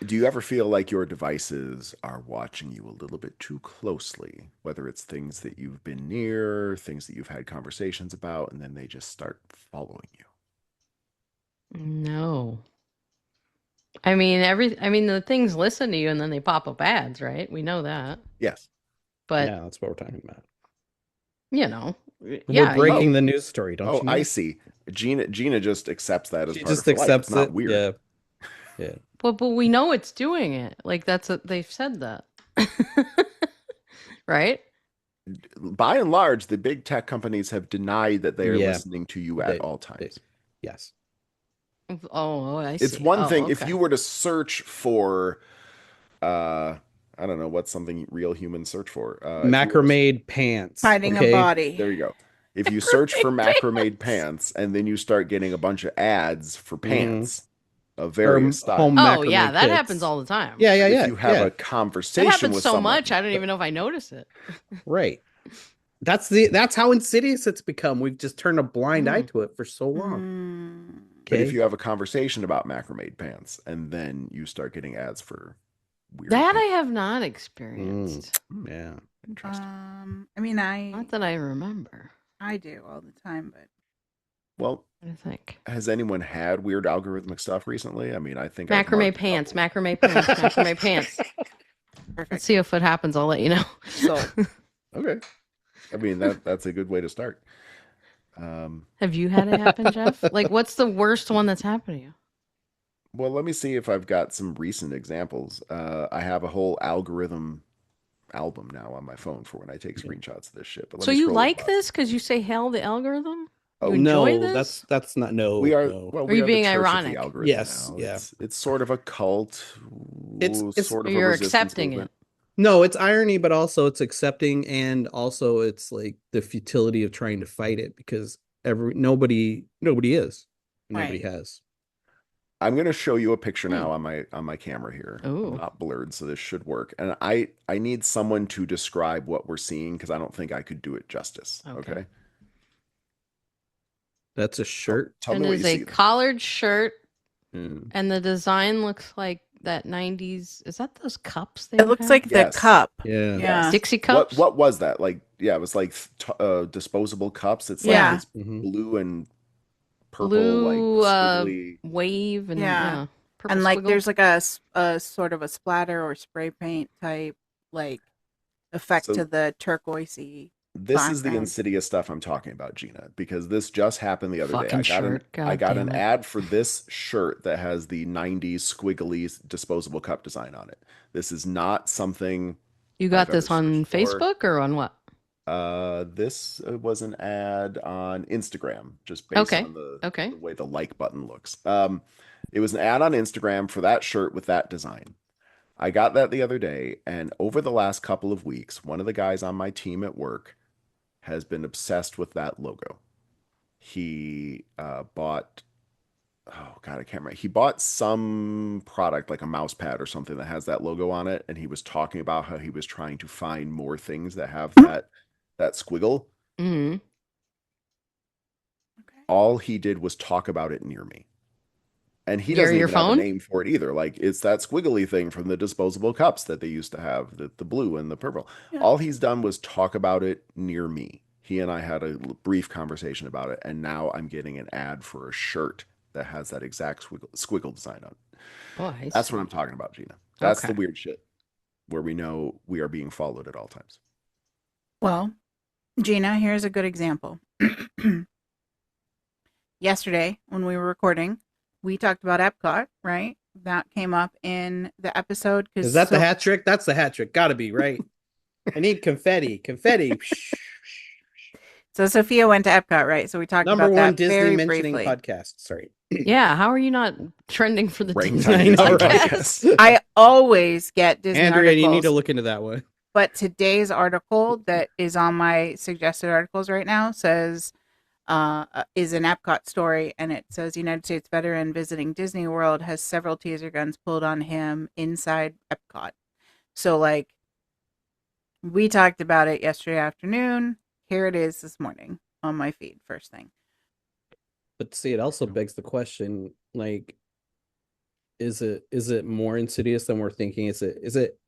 Do you ever feel like your devices are watching you a little bit too closely? Whether it's things that you've been near, things that you've had conversations about, and then they just start following you. No. I mean, the things listen to you and then they pop up ads, right? We know that. Yes. But, Yeah, that's what we're talking about. you know, We're breaking the news story, don't you know? I see. Gina just accepts that as She part just of her life. accepts It's not it. weird. Yeah. But we know it's doing it. Like they've said that. Right? By and large, the big tech companies have denied that they are Yeah. listening to you at all times. Yes. Oh, I see. It's one thing if okay. you were to search for, I don't know, what's something real humans search for? Macrame pants. Hiding a body. There you go. If you search for macrame pants and then you start getting a bunch of ads for pants of various styles. Home Oh yeah, macrame that kits. happens all the time. Yeah. If you have a It conversation happens with so someone, much I don't even know if I notice it. Right. That's how insidious it's become. We've just turned a blind eye to it for so long. But if you have a conversation about macrame pants and then you start getting ads for weird That things. I have not experienced. Yeah. Interesting. I mean, Not that I remember. I do all the time, but Well, I think has anyone had weird algorithmic stuff recently? I mean, I think macrame pants. perfect. Let's see if it happens. I'll let you know. So Okay. I mean, that's a good way to start. Have you had it happen, Jeff? Like, what's the worst one that's happened to you? Well, let me see if I've got some recent examples. I have a whole algorithm album now on my phone for when I take screenshots of this shit. But let So me you scroll like across. this because you say "Hell the algorithm"? You Oh, enjoy No, this? that's not no. We are. no. Well, Are we you are the being church of the ironic? algorithm Yes, now. yeah. It's sort of a cult. It's sort of a you're resistance accepting movement. No, it's irony, but also it's accepting, and also it's like the futility of trying to fight it because nobody is, nobody Right. has. I'm going to show you a picture now on my camera here. Ooh. I'm not blurred, so this should work. And I need someone to describe what we're seeing because I don't think I could do it justice. Okay. That's a shirt. Tell And me what it's you a see. collared shirt, Mm. and the design looks like that '90s. Is that those cups? it looks like the Yes. cup. Yeah. Yeah. Dixie cups. What was that? Like, yeah, it was like disposable cups. It's Yeah. like this Mhm. blue and purple, Blue like squiggly. wave and Yeah. purple And like squiggle. there's like a sort of a splatter or spray paint type like effect So- to the turquoisey. This is the background. insidious stuff I'm talking about, Gina, because this just happened the other Fucking day. shirt. I got an God damn it. ad for this shirt that has the 90s squiggly disposable cup design on it. This is not something You got I've this ever on searched for. Facebook or on what? This was an ad on Instagram, just based Okay. on the Okay. way the like button looks. It was an ad on Instagram for that shirt with that design. I got that the other day, and over the last couple of weeks, one of the guys on my team at work has been obsessed with that logo. He bought, oh God, I can't remember. He bought some product like a mouse pad or something that has that logo on it, and he was talking about how he was trying to find more things that have that squiggle. Mm-hmm. Okay. All he did was talk about it near me. And he Near doesn't your even have a phone? name for it either. Like, it's that squiggly thing from the disposable cups that they used to have, the blue and the purple. Yeah. All he's done was talk about it near me. He and I had a brief conversation about it, and now I'm getting an ad for a shirt that has that exact squiggle design on it. Oh, I That's see. what I'm talking about, Gina. That's Okay. the weird shit where we know we are being followed at all times. Well, Gina, here's a good example. Yesterday, when we were recording, we talked about Epcot, right? That came up in the episode. Is that the hat trick? That's the hat trick. Gotta be, right? I need confetti. Confetti. So Sophia went to Epcot, right? So we talked Number about one that Disney very mentioning briefly. podcast. Sorry. Yeah, how are you not trending for the Ranked Disney on Disney podcast? I always get Disney Andrea, articles. you need to look into that one. But today's article that is on my suggested articles right now says is an Epcot story, and it says United States veteran visiting Disney World has several taser guns pulled on him inside Epcot. So like we talked about it yesterday afternoon. Here it is this morning on my feed, first thing. But see, it also begs the question, like, is it more insidious than we're thinking? Is it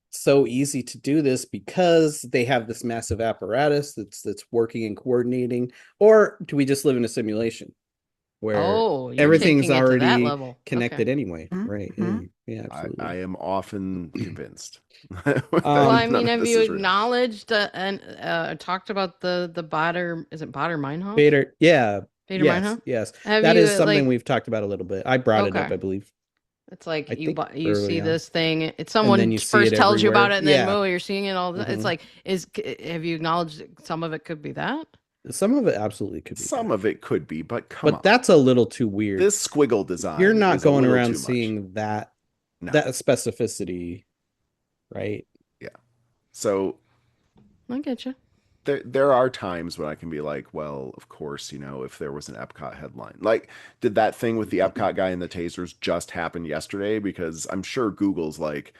so easy to do this because they have this massive apparatus that's working and coordinating, or do we just live in a simulation where everything's already connected anyway? Right. Yeah, absolutely. I am often convinced. Well, I mean, have you acknowledged and talked about the Bader, is it Bader Meinhof? Bader, yeah. Bader Meinhof? Yes. Have that you, is something we've talked about a little bit. I brought it up, I believe. It's like you see this thing. It's someone first tells everywhere. You about it, and then you're seeing it all. It's like, have you acknowledged that some of it could be that? Some of it absolutely could be. Some of it could be, but come on. But that's a little too weird. This squiggle design. You're not going around seeing that specificity, right? Yeah. So I get you. There are times when I can be like, well, of course, if there was an Epcot headline. Like, did that thing with the Epcot guy and the tasers just happen yesterday? Because I'm sure Google's like,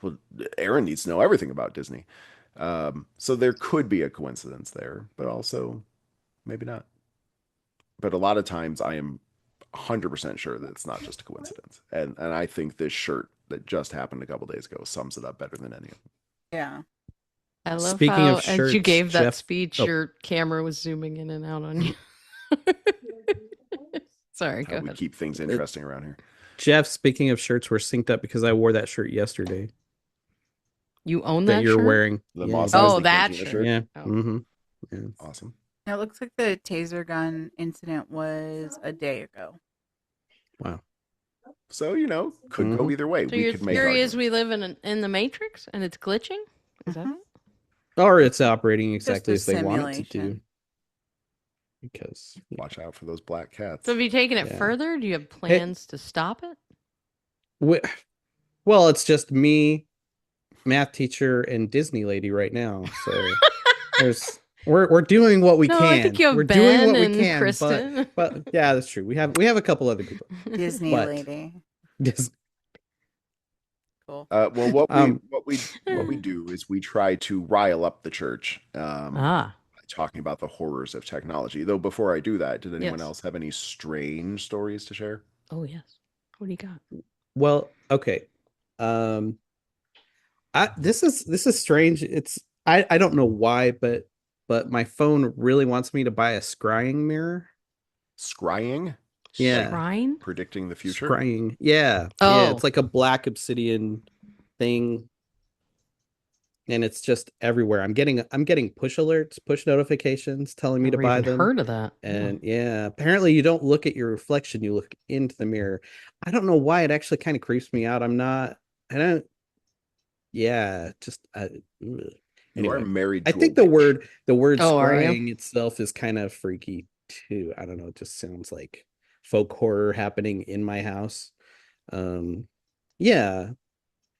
well, Aaron needs to know everything about Disney. So there could be a coincidence there, but also maybe not. But a lot of times I am 100% sure that it's not just a coincidence. And I think this shirt that just happened a couple days ago sums it up better than any of them. Yeah. I love how as you gave that speech, your camera was zooming in and out on you. Sorry, go ahead. We keep things interesting around here. Jeff, speaking of shirts, we're synced up because I wore that shirt yesterday. You own that you're shirt? wearing. That shirt. Yeah. Oh. Mm-hmm. Yeah. Awesome. It looks like the taser gun incident was a day ago. Wow. So, could go either way. So your theory is we live in the Matrix and it's glitching? Is that it? Or it's operating exactly as they want it to do. Because watch out for those black cats. So have you taken it further? Do you have plans to stop it? Well, it's just me, math teacher, and Disney lady right now. So we're doing what we can. I think you have we're Ben doing what and we can, Kristen. but yeah, that's true. We have a couple other people. Disney lady. Cool. Well, what we do is we try to rile up the church. Talking about the horrors of technology. Though before I do that, did anyone else have any strange stories to share? Oh yes. What do you got? Well, okay. This is strange. I don't know why, but my phone really wants me to buy a scrying mirror. Scrying? Yeah. Scrying? Predicting the future? Scrying. Yeah. Oh. Yeah, it's like a black obsidian thing. And it's just everywhere. I'm getting push alerts, push notifications telling me to buy them. Heard of that? And apparently you don't look at your reflection, you look into the mirror. I don't know why. It actually kind of creeps me out. Anyway. You are married to I think the word scrying itself is kind of freaky too. I don't know. It just sounds like folk horror happening in my house. Yeah.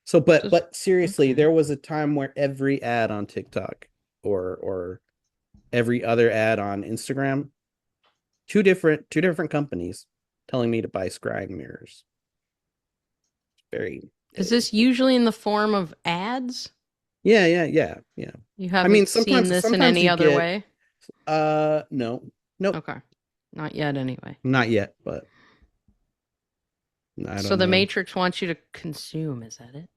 So, but seriously, there was a time where every ad on TikTok or every other ad on Instagram, two different companies telling me to buy scrying mirrors. Is this usually in the form of ads? Yeah. You haven't seen this in any other way? No. Nope. Okay. Not yet anyway. Not yet, but I don't know. The Matrix wants you to consume, is that it?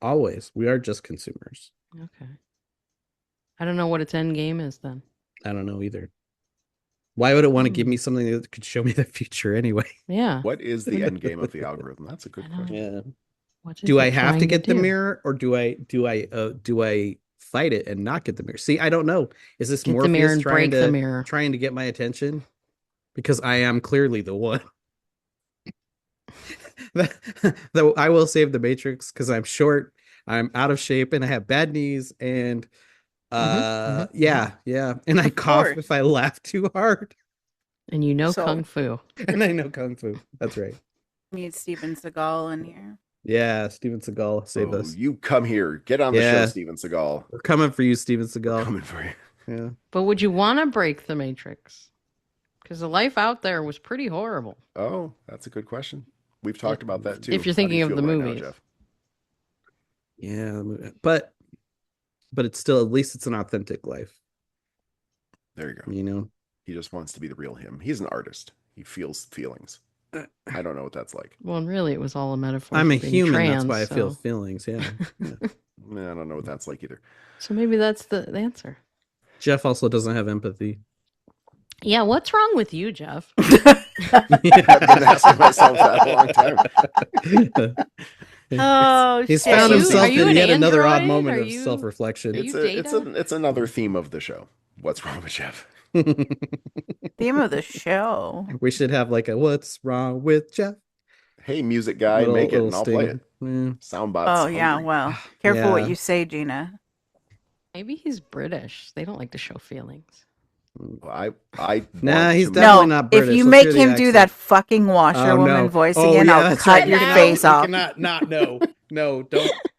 Always. We are just consumers. Okay. I don't know what its end game is then. I don't know either. Why would it want to give me something that could show me the future anyway? Yeah. What is the end game of the algorithm? That's a good question. Yeah. Do I have to get the mirror, or do I fight it and not get the mirror? See, I don't know. Is this Morpheus trying to get my attention? Because I am clearly the one. Though I will save the Matrix because I'm short, I'm out of shape, and I have bad knees, and Yeah. And I cough if I laugh too hard. And you know Kung Fu. And I know Kung Fu. That's right. Need Steven Seagal in here. Yeah, Steven Seagal, save us. You come here. Get on the show, Steven Seagal. We're coming for you, Steven Seagal. We're coming for you. Yeah. But would you want to break the Matrix? Because the life out there was pretty horrible. Oh, that's a good question. We've talked about that too. If you're thinking of the movie. Yeah, but it's still, at least it's an authentic life. There you go. You know, he just wants to be the real him. He's an artist. He feels feelings. I don't know what that's like. Well, really, it was all a metaphor. I'm a human. Trans, that's why I feel feelings. Yeah. I don't know what that's like either. So maybe that's the answer. Jeff also doesn't have empathy. Yeah, what's wrong with you, Jeff? I've been asking myself that a long time. Oh, he's found himself in yet another odd Android? moment of self-reflection. It's another theme of the show. What's wrong with Jeff? Theme of the show. We should have like a "What's wrong with Jeff?" Hey, music guy, make it and I'll play it. Soundbots. Oh yeah, well, careful what you say, Gina. Maybe he's British. They don't like to show feelings. Well, nah, he's definitely not British. If you make him do that fucking washerwoman voice again, I'll cut your face off. No,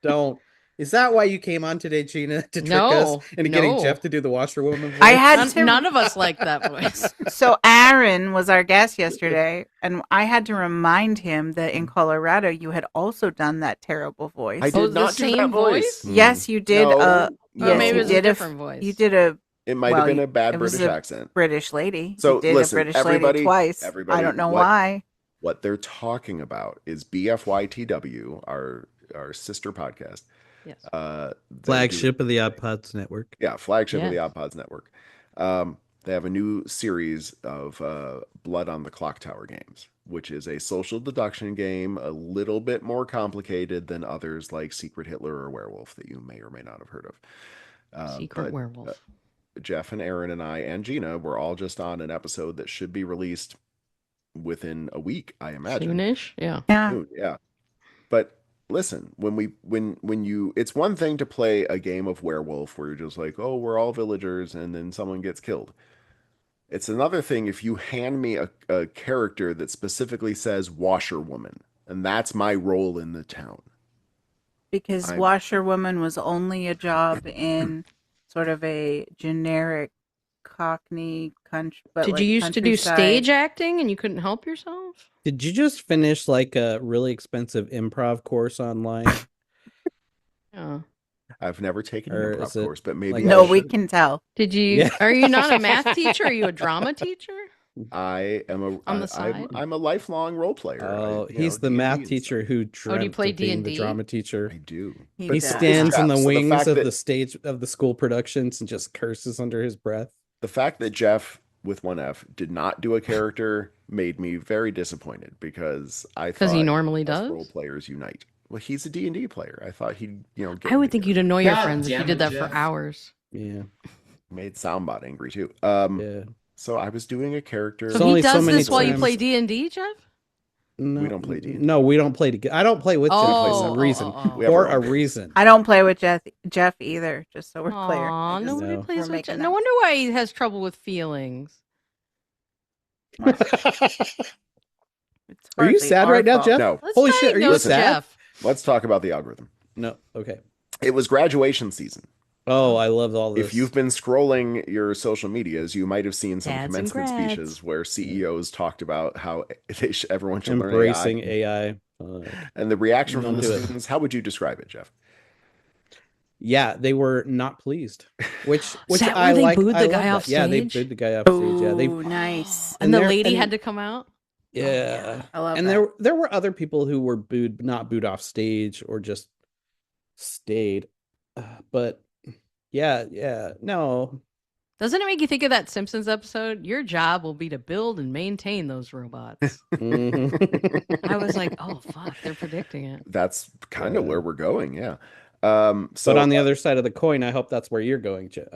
don't. Is that why you came on today, Gina, to trick us into getting Jeff to do the washerwoman voice? I had none of us like that voice. So Aaron was our guest yesterday, and I had to remind him that in Colorado you had also done that terrible voice. I did not do that voice. Yes, you did. Yes, maybe it was a different voice. You did a. It might have been a bad British accent. British lady. So you did listen, a British lady twice. I don't know why. What they're talking about is BFYTW, our sister podcast. Yes. Flagship of the Odd Pods Network. Yeah, flagship of the Odd Pods Network. They have a new series of Blood on the Clock Tower games, which is a social deduction game, a little bit more complicated than others like Secret Hitler or Werewolf that you may or may not have heard of. Secret Werewolf. Jeff and Aaron and I and Gina were all just on an episode that should be released within a week, I imagine. Soonish, yeah. Yeah. But listen, when you, it's one thing to play a game of werewolf where you're just like, oh, we're all villagers and then someone gets killed. It's another thing if you hand me a character that specifically says washerwoman, and that's my role in the town. Because washerwoman was only a job in sort of a generic Cockney country. Did you used to do stage acting and you couldn't help yourself? Did you just finish like a really expensive improv course online? Yeah. I've never taken an improv course, but maybe no, we can tell. Did you? Yeah. Are you not a math teacher? Are you a drama teacher? I am on the side. I'm a lifelong role player. Oh, he's the math teacher who dreamt do you play of being D&D? the drama teacher. I do. He stands in the wings of the stage of the school productions and just curses under his breath. The fact that Jeff with one F did not do a character made me very disappointed because I thought he normally does. Role players unite. Well, he's a D&D player. I thought he'd, get I would think you'd annoy your friends if you did that for hours. Yeah. Made Soundbot angry too. Yeah. So I was doing a character. So he does this while you play D&D, Jeff? No, we don't play D&D. No, we don't play together. I don't play with Jeff for a reason. For a reason. I don't play with Jeff either, just so we're clear. Aw, nobody plays with Jeff. No wonder why he has trouble with feelings. Are you sad right now, Jeff? No. Holy shit, are you sad? Jeff. Let's talk about the algorithm. No, okay. It was graduation season. Oh, I loved all this. If you've been scrolling your social medias, you might have seen some commencement speeches where CEOs talked about how everyone should embracing learn AI. And the reaction from the students, how would you describe it, Jeff? Yeah, they were not pleased. Which I like. They booed the guy off stage? Yeah, they booed the guy off stage. Yeah, nice. And the lady had to come out? Yeah. I love and that. there were other people who were not booed off stage or just stayed. But yeah, no. Doesn't it make you think of that Simpsons episode? Your job will be to build and maintain those robots. I was like, oh, fuck, they're predicting it. That's kind of where we're going, yeah. But on the other side of the coin, I hope that's where you're going, Jeff.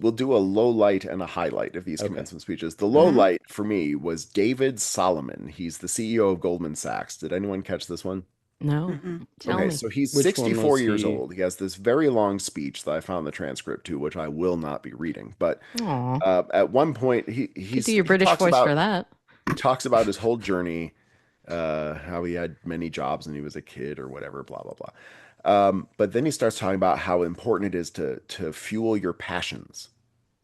We'll do a low light and a highlight of these commencement speeches. The low light for me was David Solomon. He's the CEO of Goldman Sachs. Did anyone catch this one? No. Mm-mm. Tell Okay, me. so he's Which one 64 was years he? old. He has this very long speech that I found the transcript to, which I will not be reading. But Aw. at one point, Could do your British voice for that. he talks about his whole journey, how he had many jobs when he was a kid or whatever, blah blah blah. But then he starts talking about how important it is to fuel your passions.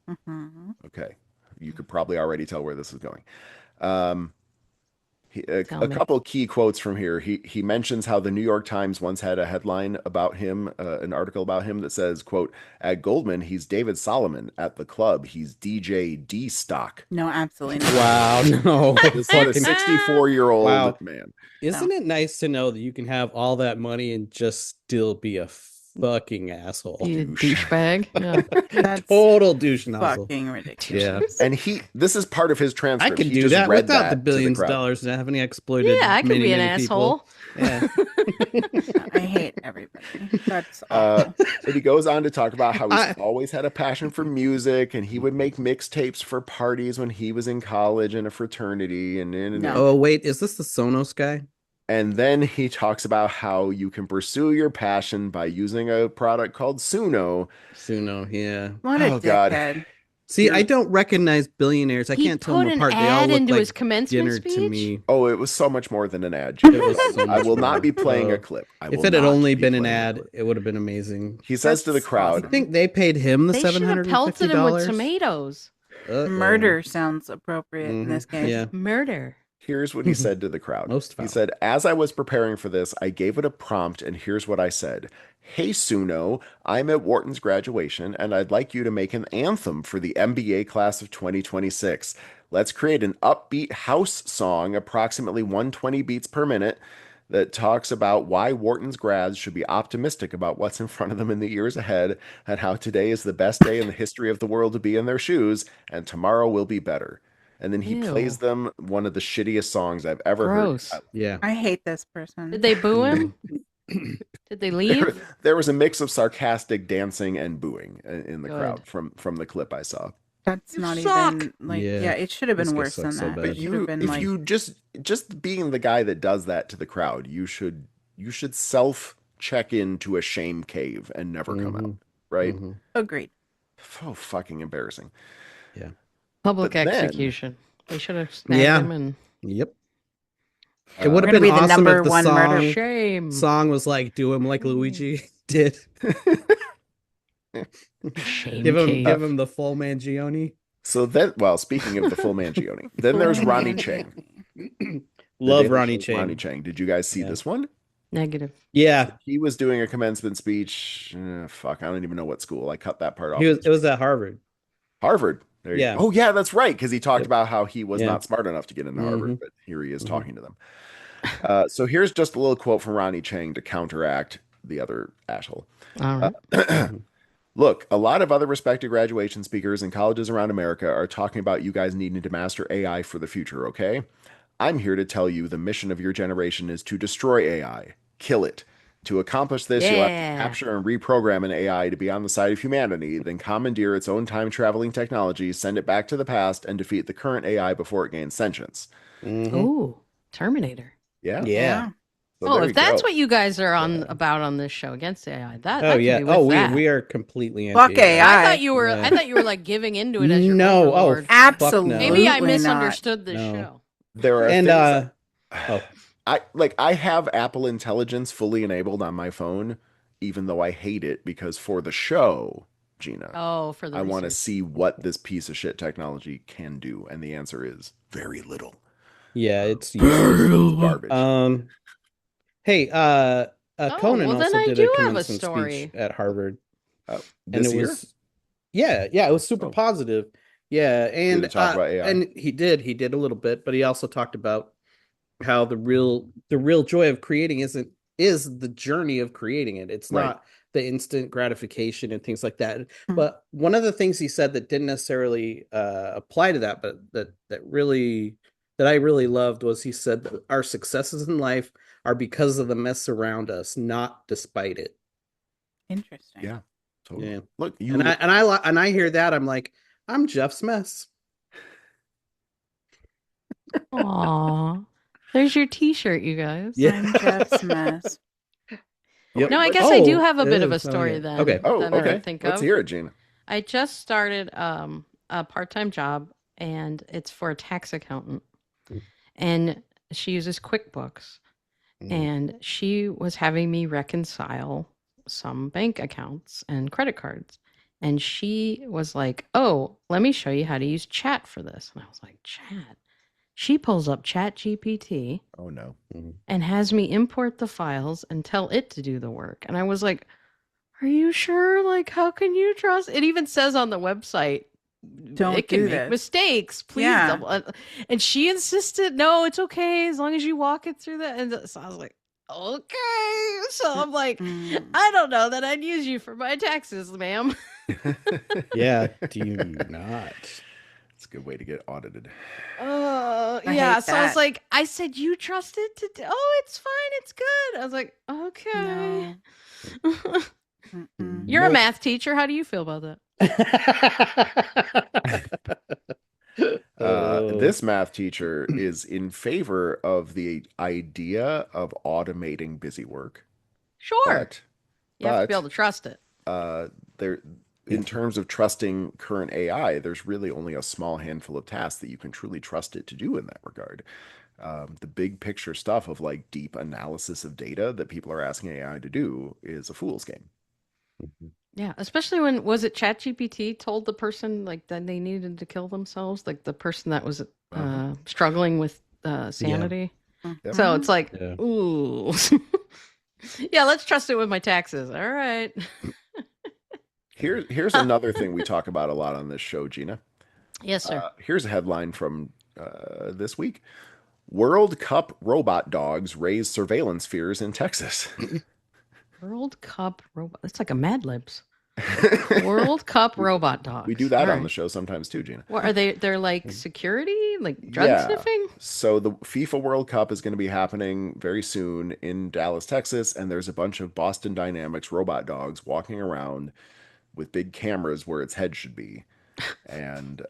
Mm-hmm. Okay, you could probably already tell where this is going. Um, Tell a me. couple key quotes from here. He mentions how the New York Times once had a headline about him, an article about him that says, "quote At Goldman, he's David Solomon. At the club, he's DJ D Stock." No, absolutely not. Wow, no. This is a 64-year-old Wow. man. Isn't it nice to know that you can have all that money and just still be a fucking asshole? You Douche. douchebag. Yeah. That's Total douche nozzle. fucking ridiculous. Yeah. And this is part of his I transcript. can He do just that read without that the to billions of crowd. dollars and having exploited Yeah, I could many, be an many asshole. people. Yeah. I hate everybody. That's awful. But he goes on to talk about how he's I- always had a passion for music, and he would make mixtapes for parties when he was in college in a fraternity. No. Oh, wait, is this the Sonos guy? And then he talks about how you can pursue your passion by using a product called Suno. Suno, yeah. What a Oh, God. dickhead. See, I don't recognize billionaires. I He can't tell put them an apart. They all ad look into like his commencement dinner speech? to me. Oh, it was so much more than an ad. It was so I much will more. not be playing a Oh. clip. If it had only been an ad, it would have been amazing. He says to the That's crowd, I think they paid him the They should have $750. pelted him with tomatoes. Murder sounds appropriate in this case. Yeah. Murder. here's what he said to the crowd. Most He foul. said, "As I was preparing for this, I gave it a prompt, and here's what I said. Hey, Suno, I'm at Wharton's graduation, and I'd like you to make an anthem for the MBA class of 2026. Let's create an upbeat house song, approximately 120 beats per minute, that talks about why Wharton's grads should be optimistic about what's in front of them in the years ahead, and how today is the best day in the history of the world to be in their shoes, and tomorrow will be better." And then he Ew. plays them one of the shittiest songs I've ever Gross. heard. Yeah. I hate this person. Did they boo him? Did they leave? There was a mix of sarcastic dancing and booing in the Good. crowd from the clip I saw. That's You not suck. even like Yeah. yeah, it should have This been guy worse than sucks so that. bad. It But should have been if like you just being the guy that does that to the crowd, you should self check into a shame cave and never come out, right? Mhm. agreed. Oh, fucking embarrassing. Public But then- execution. They should have snagged Yeah. him and Yep. Uh, It would have We're gonna been be the awesome number if the one murder song, shame. song was like, do him like Luigi did. Shame Give cave. him the full Mangione. So then, well, speaking of the full Mangione, then there's Ronny Chieng. The Love Daily Ronny Show's Ronny Chieng. Chieng. Did you guys see Yeah. this one? Negative. Yeah, He was doing a commencement speech. Fuck, I don't even know what school. I cut that part off. it was at Harvard. Harvard. There you Yeah. go. Oh, yeah, that's right. Because he talked Yep. about how he was Yeah. not smart enough to get into Harvard, Mhm. but here he is Mhm. talking to them. So here's just a little quote from Ronny Chieng to counteract the other asshole. All right. Look, a lot of other respected graduation speakers in colleges around America are talking about you guys needing to master AI for the future, okay? I'm here to tell you the mission of your generation is to destroy AI, kill it. To accomplish this, you'll have Yeah. to capture and reprogram an AI to be on the side of humanity, then commandeer its own time-traveling technology, send it back to the past, and defeat the current AI before it gains sentience. Mhm. Ooh, Terminator. Yeah. Yeah. So Oh, there if you that's go. what you guys are on Yeah. about on this show against AI, that Oh I can yeah. be with Oh, that. we are completely Fuck anti AI. I thought you were. Yeah. I thought you were like giving into it as your No. overlord. Oh, fuck no. Absolutely. Maybe I not. misunderstood this No. show. There are And things oh, I have Apple Intelligence fully enabled on my phone, even though I hate it because for the show, Gina, Oh, for the I want to research. see what this piece of shit technology can do, and the answer is very little. yeah, it's useless. It's garbage. Hey, Oh, Conan well, then also I did do a have a commencement story. speech at Harvard, and This it year? was yeah, it was super Oh. positive. Yeah, and Did it talk about AI? and he did a little bit, but he also talked about how the real joy of creating is the journey of creating it. It's Right. not the instant gratification and things like that. Hmm. But one of the things he said that didn't necessarily apply to that, but that I really loved was he said that our successes in life are because of the mess around us, not despite it. Interesting. Yeah, totally. Yeah. Look, you And I hear that, I'm like, I'm Jeff's mess. Aw. There's your T-shirt, you guys. Yeah. I'm Jeff's mess. Yep. No, I guess Oh, I do have a it bit of a is. Oh, story yeah. then. Okay. Oh, that I okay. would think Let's of. hear it, Gina. I just started a part-time job, and it's for a tax accountant. And she uses QuickBooks. And she was having me reconcile some bank accounts and credit cards. And she was like, "Oh, let me show you how to use chat for this." And I was like, "Chat?" She pulls up Chat GPT Oh, no. and has me import the files and tell it to do the work. And I was like, "Are you sure? Like, how can you trust?" It even says on the website, Don't it can do make this. mistakes. Please Yeah. double. And she insisted, "No, it's okay as long as you walk it through that." And so I was like, "Okay." So I'm like, "I don't know that I'd use you for my taxes, ma'am." Yeah, do you not? It's a good way to get audited. I Yeah. hate So I was that. like, I said, "You trust it to do? Oh, it's fine. It's good." I was like, "Okay." Mm-mm. You're a math teacher. How do you feel about that? This math teacher is in favor of the idea of automating busy work. Sure. But you have to be able to trust it. There, in terms of trusting current AI, there's really only a small handful of tasks that you can truly trust it to do in that regard. The big picture stuff of like deep analysis of data that people are asking AI to do is a fool's game. Yeah, especially when was it ChatGPT told the person like that they needed to kill themselves, like the person that was struggling with sanity. Mm-hmm. So it's like, Yeah. ooh, yeah, let's trust it with my taxes. All right. Here's another thing we talk about a lot on this show, Gina. Yes, sir. Here's a headline from this week. World Cup robot dogs raise surveillance fears in Texas. World Cup robot. It's like a Mad Libs. World Cup robot dogs. We do that All on right. the show sometimes too, Gina. What are they? They're like security, like drug sniffing. So the FIFA World Cup is going to be happening very soon in Dallas, Texas, and there's a bunch of Boston Dynamics robot dogs walking around with big cameras where its head should be, and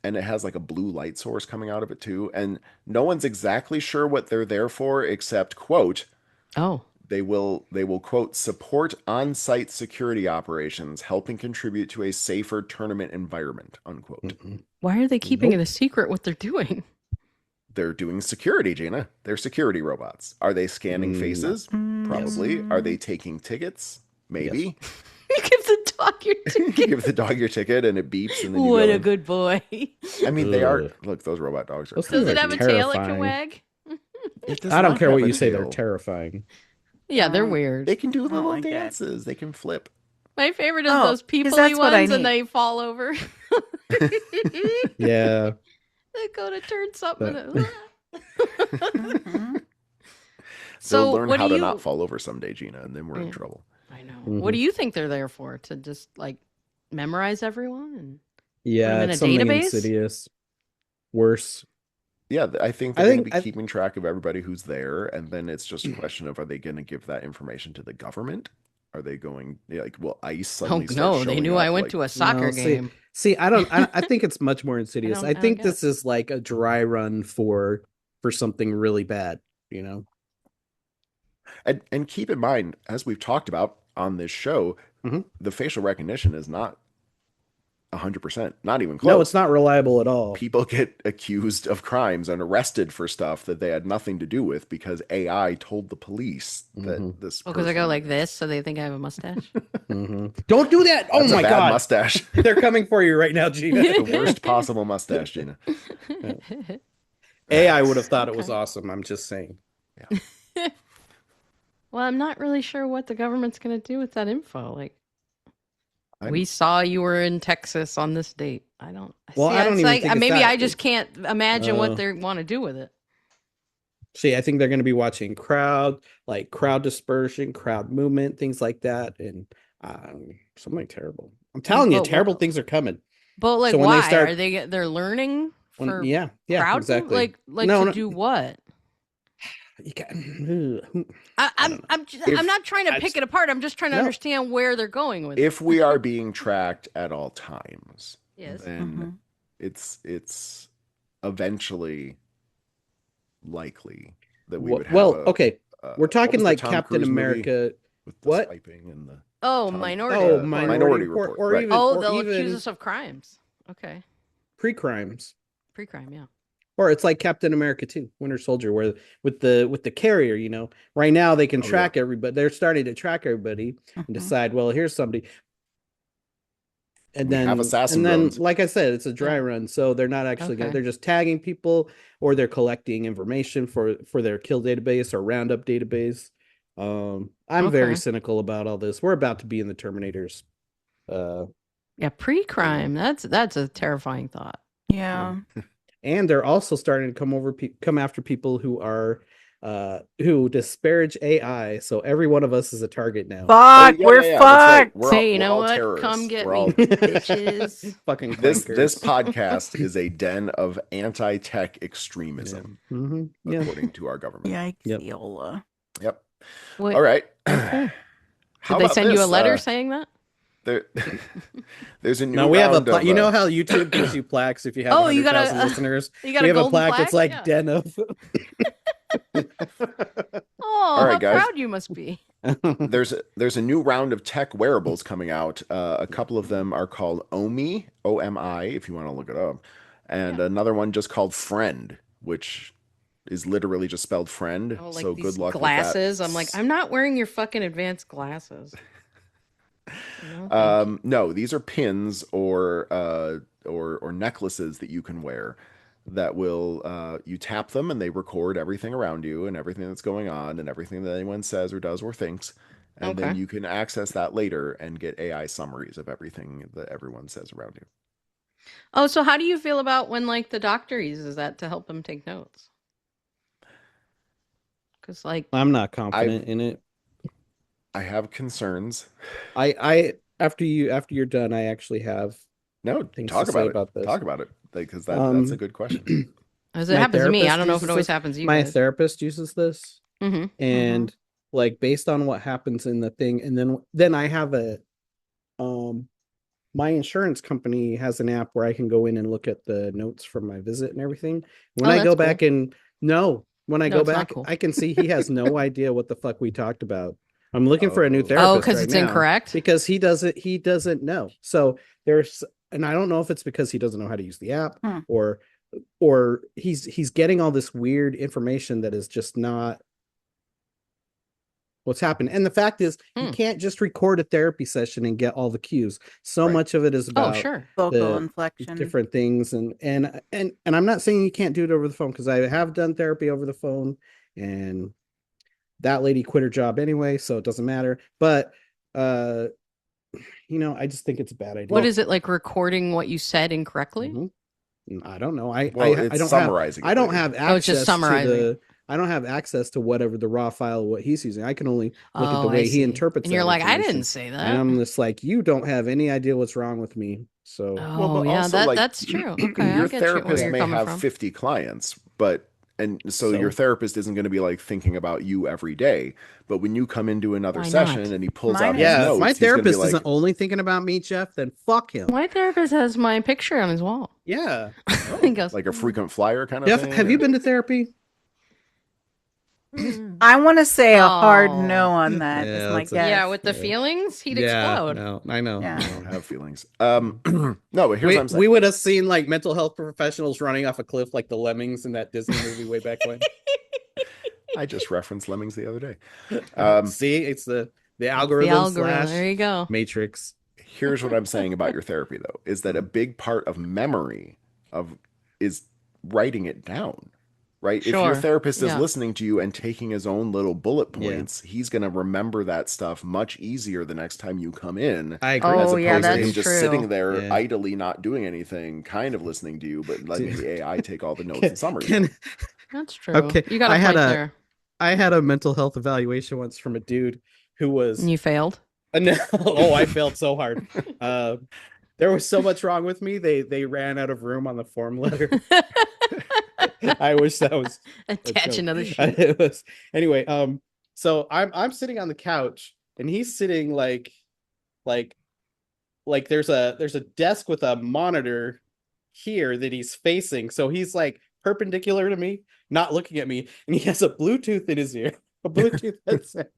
it has like a blue light source coming out of it too, and no one's exactly sure what they're there for, except quote, Oh, they will quote support on-site security operations, helping contribute to a safer tournament environment, unquote. why are they keeping it a secret what they're doing? They're doing security, Gina. They're security robots. Are they scanning faces? Probably. Are they taking tickets? Maybe. You give the dog your ticket. You give the dog your ticket and it beeps, and then you What go a in. good boy. I mean, they are. Look, those robot dogs are. Those Does things it are have a tail it can terrifying. wag? I don't care what you say, tail. they're terrifying. Yeah, they're weird. They can do little like it. dances. They can flip. My favorite is Oh, those 'cause people that's what I ones and need. they fall over. Yeah. They go to turn something. Mm-hmm. So They'll learn what how do to you? not fall over someday, Gina, and then we're in trouble. I know. What do you think they're there for? To just like memorize everyone and Yeah, put them in it's a something database? insidious. Worse. Yeah, I think they're going to be keeping track of everybody who's there, and then it's just a question of, are they going to give that information to the government? Are they going will ICE suddenly start no, they showing knew up, I went to a soccer game. See, I think it's much more insidious. I think get this is like a dry run for something really bad, you know. And keep in mind, as we've talked about on this show, the facial recognition is not 100%, not even close. No, it's not reliable at all. People get accused of crimes and arrested for stuff that they had nothing to do with because AI told the police that this. Because I go like this, so they think I have a mustache. Don't do that! Oh That's my a bad god, mustache. they're coming for you right now, Gina. The worst possible mustache, Gina. AI would have thought it was awesome. I'm just saying. Yeah. Well, I'm not really sure what the government's going to do with that info. Like, we saw you were in Texas on this date. I don't. Well, I don't even think it's maybe that. I just can't imagine what they want to do with it. See, I think they're going to be watching crowd dispersion, crowd movement, things like that, and something terrible. I'm telling you, terrible things are coming. But like, So when why they start, they're learning for yeah, crowd exactly. like to do what? You I'm not trying to pick it apart. I'm just trying to understand where they're going with it. If we are being tracked at all times, yes, then it's eventually likely that we would have. Well, okay, we're what talking was the like Tom Captain Cruise movie America. with the What? swiping and the Minority Minority Report. Report, or right. even or They'll even accuse us of crimes. Okay. pre-crimes. Pre-crime, yeah. Or it's like Captain America 2, Winter Soldier, where with the carrier, you know, right now they can track everybody. They're starting to track everybody and decide, well, here's somebody. And we then, have assassin and then, drones. like I said, it's a dry run, so they're not actually they're just tagging people, or they're collecting information for their kill database or roundup database. I'm very cynical about all this. We're about to be in the Terminators. Yeah, pre-crime. That's a terrifying thought. Yeah. And they're also starting to come after people who are who disparage AI. So every one of us is a target now. Fuck, we're fucked. Right. Hey, you know all what? terrorists. Come get We're me, all... bitches. Fucking this clankers. podcast is a den of anti-tech extremism, according to our government. Yikes, Yola. Yep. Wait, all right. Okay. How Did they about send you a this? letter saying that? There's a new. No, we have a plaque. you know how YouTube gives you plaques if you have 100,000 listeners. You got we a have a golden plaque that's like Yeah. den of. Oh, All right, how guys. proud you must be. There's a new round of tech wearables coming out. A couple of them are called Omi, OMI, if you want to look it up, and another one just called Friend, which is literally just spelled friend. Oh, like so these good luck glasses. with that. I'm like, I'm not wearing your fucking advanced glasses. No, these are pins or necklaces that you can wear that will you tap them and they record everything around you and everything that's going on and everything that anyone says or does or thinks, and then you can access that later and get AI summaries of everything that everyone says around you. Oh, so how do you feel about when like the doctor uses that to help him take notes? Because like I'm not confident in it. I have concerns. I after you're done, I actually have things to say about this. Talk about it, because that's a good question. As it happens to me, I don't know if it always happens to you My guys. therapist uses this, and like based on what happens in the thing, and then I have a my insurance company has an app where I can go in and look at the notes from my visit and everything. When I go back I can see he has no idea what the fuck we talked about. I'm looking for a new therapist because it's incorrect? Because he doesn't know. So and I don't know if it's because he doesn't know how to use the app or he's getting all this weird information that is just not what's happened. And the fact is, you can't just record a therapy session and get all the cues. So much of it is about vocal inflection, different things, and I'm not saying you can't do it over the phone, because I have done therapy over the phone, and that lady quit her job anyway, so it doesn't matter. But I just think it's a bad idea. What is it, like recording what you said incorrectly? I don't know. I don't summarizing. I don't have access it's just summarizing. I don't have access to whatever the raw file what he's using. I can only look at the way he interprets. And you're like, I didn't say that. And I'm just like, you don't have any idea what's wrong with me. So that's true. Okay, your therapist may have 50 clients, so your therapist isn't going to be like thinking about you every day. But when you come into another session and he pulls out his notes, if my therapist isn't only thinking about me, Jeff, then fuck him. My therapist has my picture on his wall. Yeah. He goes, like a frequent flyer kind of Jeff, thing. Have you been to therapy? I want to say a hard no on that. Yeah, with the feelings, he'd explode. No, I know. I don't have feelings. No, but here's what I'm saying. We would have seen like mental health professionals running off a cliff like the lemmings in that Disney movie way back when. I just referenced Lemmings the other day. See, it's the algorithm. There you go. Matrix. Here's what I'm saying about your therapy, though, is that a big part of memory is writing it down. Right? If your therapist is listening to you and taking his own little bullet points, he's going to remember that stuff much easier the next time you come in. I agree. As opposed to him just sitting there idly not doing anything, kind of listening to you, but letting the AI take all the notes and summaries. That's true. Okay. You got a point there. I had a mental health evaluation once from a dude who was... And you failed? No. Oh, I failed so hard. There was so much wrong with me. They ran out of room on the form letter. I wish that was attach another sheet. It was anyway. So I'm sitting on the couch and he's sitting like there's a desk with a monitor here that he's facing. So he's like perpendicular to me, not looking at me, and he has a Bluetooth in his ear, a Bluetooth headset,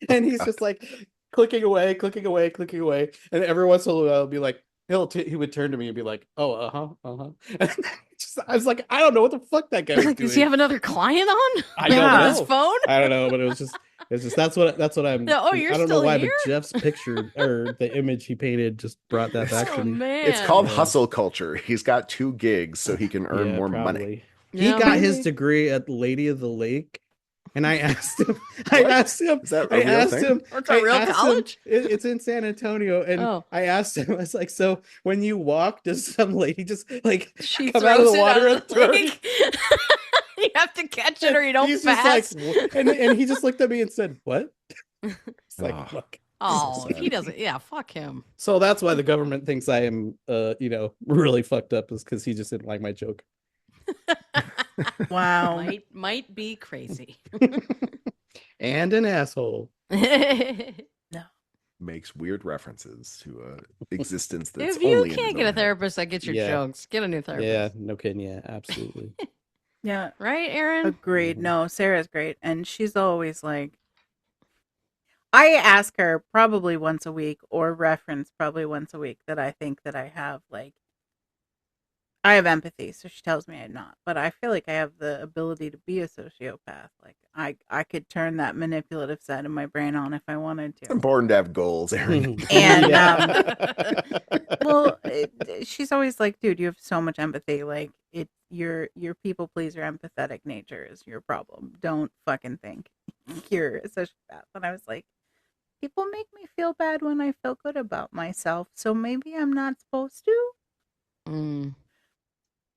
and he's just like clicking away, clicking away, clicking away, and every once in a while, I'll be like, he would turn to me and be like, "Oh, I was like, I don't know what the fuck that guy was like, doing. does he have another client on? I don't know. His phone? I don't know, but it's just that's what I'm. Oh, you're I don't know still why, here? but Jeff's picture or the image he painted just brought that back to Oh me. man, It's called hustle culture. He's got 2 gigs so he can earn more money. Probably. He Yeah, got his maybe. degree at Lady of the Lake, and I asked him. Is that a real thing? It's a real college? It's in San Antonio, and Oh. I asked him. I was like, "So when you walk, does some lady just like She come out of throws the it water out and of the throw lake. it?" You have to catch it or you don't He's pass. just like, and he just looked at me and said, "What?" It's like, Oh. look. Oh, if he doesn't, yeah, fuck him. So that's why the government thinks I am, really fucked up, is because he just didn't like my joke. Wow. Might be crazy. And an asshole. Makes weird references to existence that's If you only in can't his get a own head. therapist that gets your Yeah. jokes, get a new therapist. Yeah, no kidding. Yeah, absolutely. Yeah. Right, Aaron? Agreed. Mhm. No, Sarah's great. And she's always like, I ask her probably once a week or reference probably once a week that I think that I have I have empathy. So she tells me I'm not, but I feel like I have the ability to be a sociopath. Like I could turn that manipulative side of my brain on if I wanted It's to. important to have goals, Aaron. And, well, she's always like, dude, you have so much empathy. Like your people pleaser empathetic nature is your problem. Don't fucking think you're a sociopath. And I was like, people make me feel bad when I feel good about myself. So maybe I'm not supposed to. Mm.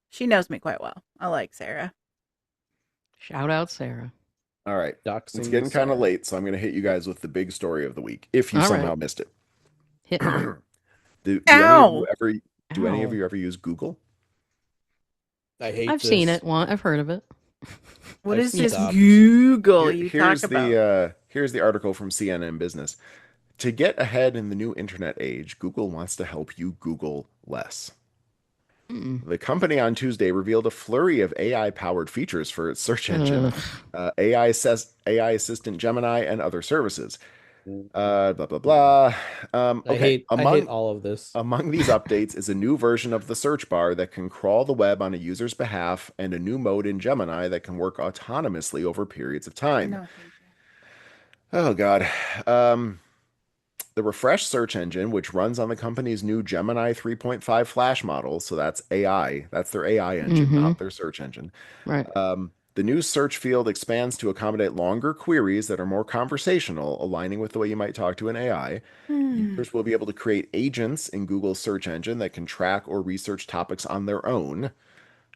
She knows me quite well. I like Sarah. Shout out, Sarah. All right. Doxing It's getting kind of Sarah. late, so I'm going to hit you guys with the big story of the week, if you All somehow right. missed it. Hit me. Do Ow! any of Ow. you ever use Google? I hate I've this. seen it. I've heard of it. What I've is this stopped. Google you talk about? Here's the article from CNN Business. To get ahead in the new internet age, Google wants to help you Google less. Mm. The company on Tuesday revealed a flurry of AI-powered features for its search engine, AI assistant Gemini, and other services. Blah blah blah. Okay. I hate all of this. Among these updates is a new version of the search bar that can crawl the web on a user's behalf, and a new mode in Gemini that can work autonomously over periods of time. No, thank you. Oh God. The refreshed search engine, which runs on the company's new Gemini 3.5 Flash model, so that's AI, that's their AI engine, not their search engine. Right. The new search field expands to accommodate longer queries that are more conversational, aligning with the way you might talk to an AI. Users will be able to create agents in Google's search engine that can track or research topics on their own.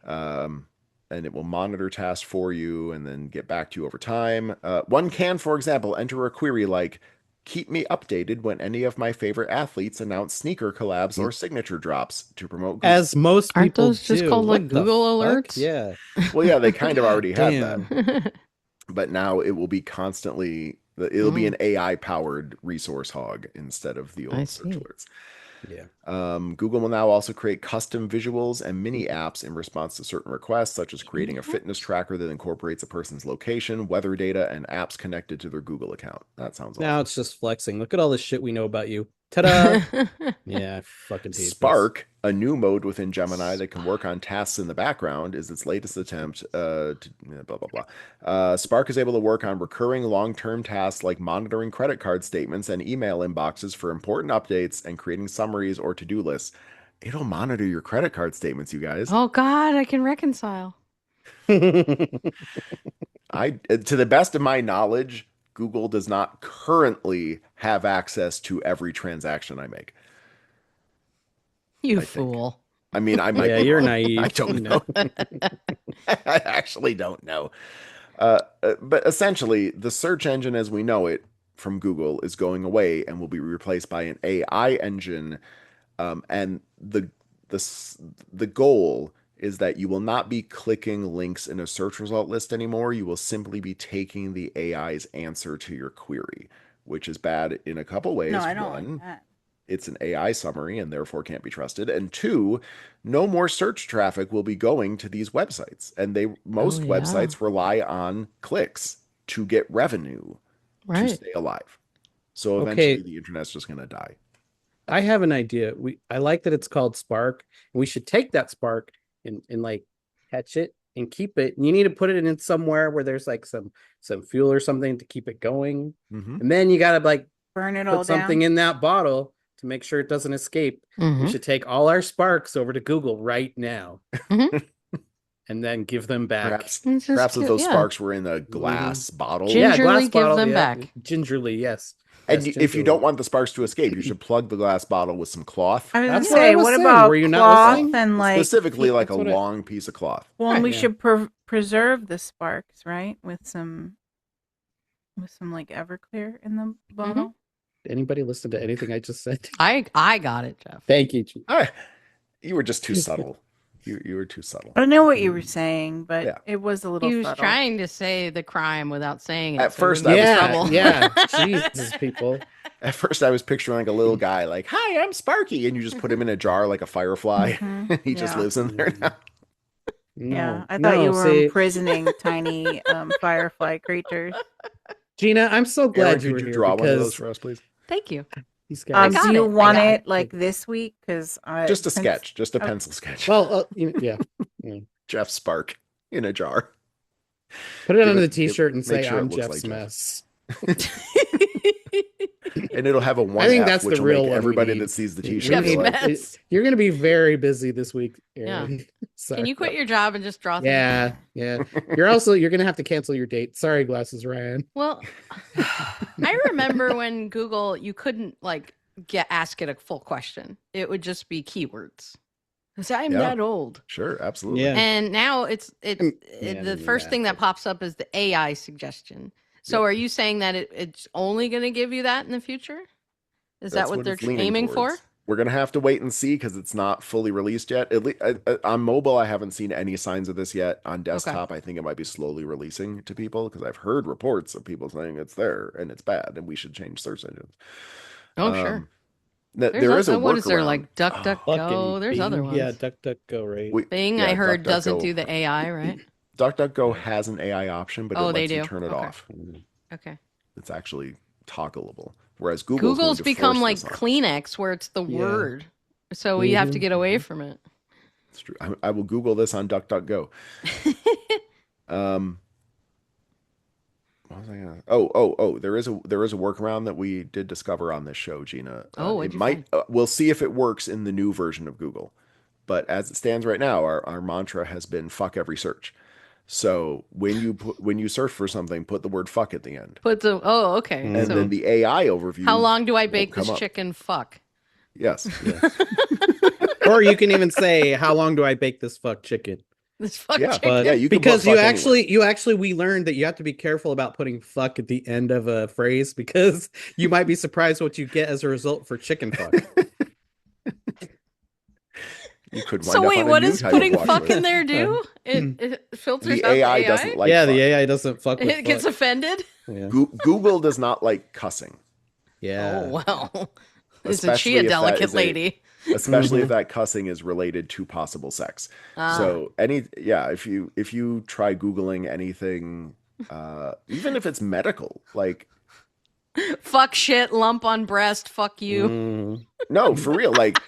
And it will monitor tasks for you and then get back to you over time. One can, for example, enter a query like, keep me updated when any of my favorite athletes announce sneaker collabs or signature drops to promote Google. As most people Aren't those just do. called like What the Google fuck? alerts? Yeah. Well, yeah, they kind of already had Damn. that. But now it will be constantly, it'll be an AI-powered resource hog instead of the I old search see. alerts. Yeah. Google will now also create custom visuals and mini apps in response to certain requests, such as creating a fitness tracker that incorporates a person's location, weather data, and apps connected to their Google account. That sounds Now awesome. it's just flexing. Look at all this shit we know about you. Ta-da! Yeah, I fucking hate Spark, a new mode within Gemini that can work on tasks in the background, is its latest attempt to blah, blah, blah. Spark is able to work on recurring long-term tasks like monitoring credit card statements and email inboxes for important updates and creating summaries or to-do lists. It'll monitor your credit card statements, you guys. Oh God, I can reconcile. this. To the best of my knowledge, Google does not currently have access to every transaction I make. You I think. fool. I mean, I might Yeah, be you're wrong. naive. I don't know. I actually don't know. But essentially, the search engine as we know it from Google is going away and will be replaced by an AI engine. And the goal is that you will not be clicking links in a search result list anymore. You will simply be taking the AI's answer to your query, which is bad in a couple ways. No, I don't One, like that. it's an AI summary and therefore can't be trusted. And two, no more search traffic will be going to these websites. And most websites rely on clicks to get revenue to stay alive. So eventually the internet's just going to die. I have an idea. I like that it's called Spark. We should take that Spark and like catch it and keep it. And you need to put it in somewhere where there's like some fuel or something to keep it going. And then you gotta like burn it all put something in that bottle to make sure it doesn't escape. We should take all our Sparks over to Google right now. And then give them back. Perhaps if those Sparks were in a glass bottle. Gingerly give them back. Gingerly, yes. And if you don't want the Sparks to escape, you should plug the glass bottle with some cloth. I was going to say, what about cloth and like... Specifically like a long piece of cloth. Well, and we should preserve the Sparks, right? With some like Everclear in the bottle. Anybody listen to anything I just said? I got it, Jeff. Thank you. You were just too subtle. You were too subtle. I don't know what you were saying, but it was a little He was subtle. trying to say the crime without saying it. At first, I was trouble. Yeah. Jesus, people. At first, I was picturing like a little guy, like, "Hi, I'm Sparky," and you just put him in a jar like a firefly. He just lives in there now. Yeah, I thought you were imprisoning tiny firefly creatures. Gina, I'm so glad Aaron, you were could here. draw one of those for us, please? Thank you. Do you want it like this week? Because just a sketch, just a pencil sketch. Well, yeah. Jeff Spark in a jar. Put it on the T-shirt and say, "I'm Jeff's mess." And it'll have a one. I think that's the real one. Everybody that sees the T-shirt, you're going to be very busy this week, Aaron. Yeah. Can you quit your job and just draw things? Yeah. You're going to have to cancel your date. Sorry, Glasses Ryan. Well, I remember when Google, you couldn't like ask it a full question. It would just be keywords. Because I'm that old. Sure, absolutely. Yeah. And now the first thing that pops up is the AI suggestion. So are you saying that it's only going to give you that in the future? That's that what they're aiming for? We're going to have to wait and see because it's not fully released yet. At least, on mobile, I haven't seen any signs of this yet. On desktop, I think it might be slowly releasing to people because I've heard reports of people saying it's there and it's bad and we should change search engines. Oh, sure. There is a workaround. What is there, like DuckDuckGo? There's other ones. Yeah, DuckDuckGo, right? Bing, I heard, doesn't do the AI, right? DuckDuckGo has an AI option, but it lets you turn it off. Okay. It's actually toggleable. Whereas Google's become like Kleenex, where it's the word. So we have to get away from it. It's true. I will Google this on DuckDuckGo. What was I gonna... Oh! There is a workaround that we did discover on this show, Gina. It might. We'll see if it works in the new version of Google. But as it stands right now, our mantra has been "fuck every search." So when you search for something, put the word "fuck" at the end. Okay. And then the AI overview. How long do I bake this chicken? Fuck. Yes. Or you can even say, "How long do I bake this fuck chicken?" This fuck chicken. You can because we learned that you have to be careful about putting "fuck" at the end of a phrase because you might be surprised what you get as a result for chicken fuck. You could so wait, what does putting fuck in there do? It filters the out AI the AI? doesn't like the AI doesn't fuck with it gets offended? Yeah. Google does not like cussing. Yeah. Oh, well. Isn't she a delicate lady? Especially if that cussing is related to possible sex. So if you try Googling anything, even if it's medical, like fuck shit, lump on breast, fuck you. No, for real. Like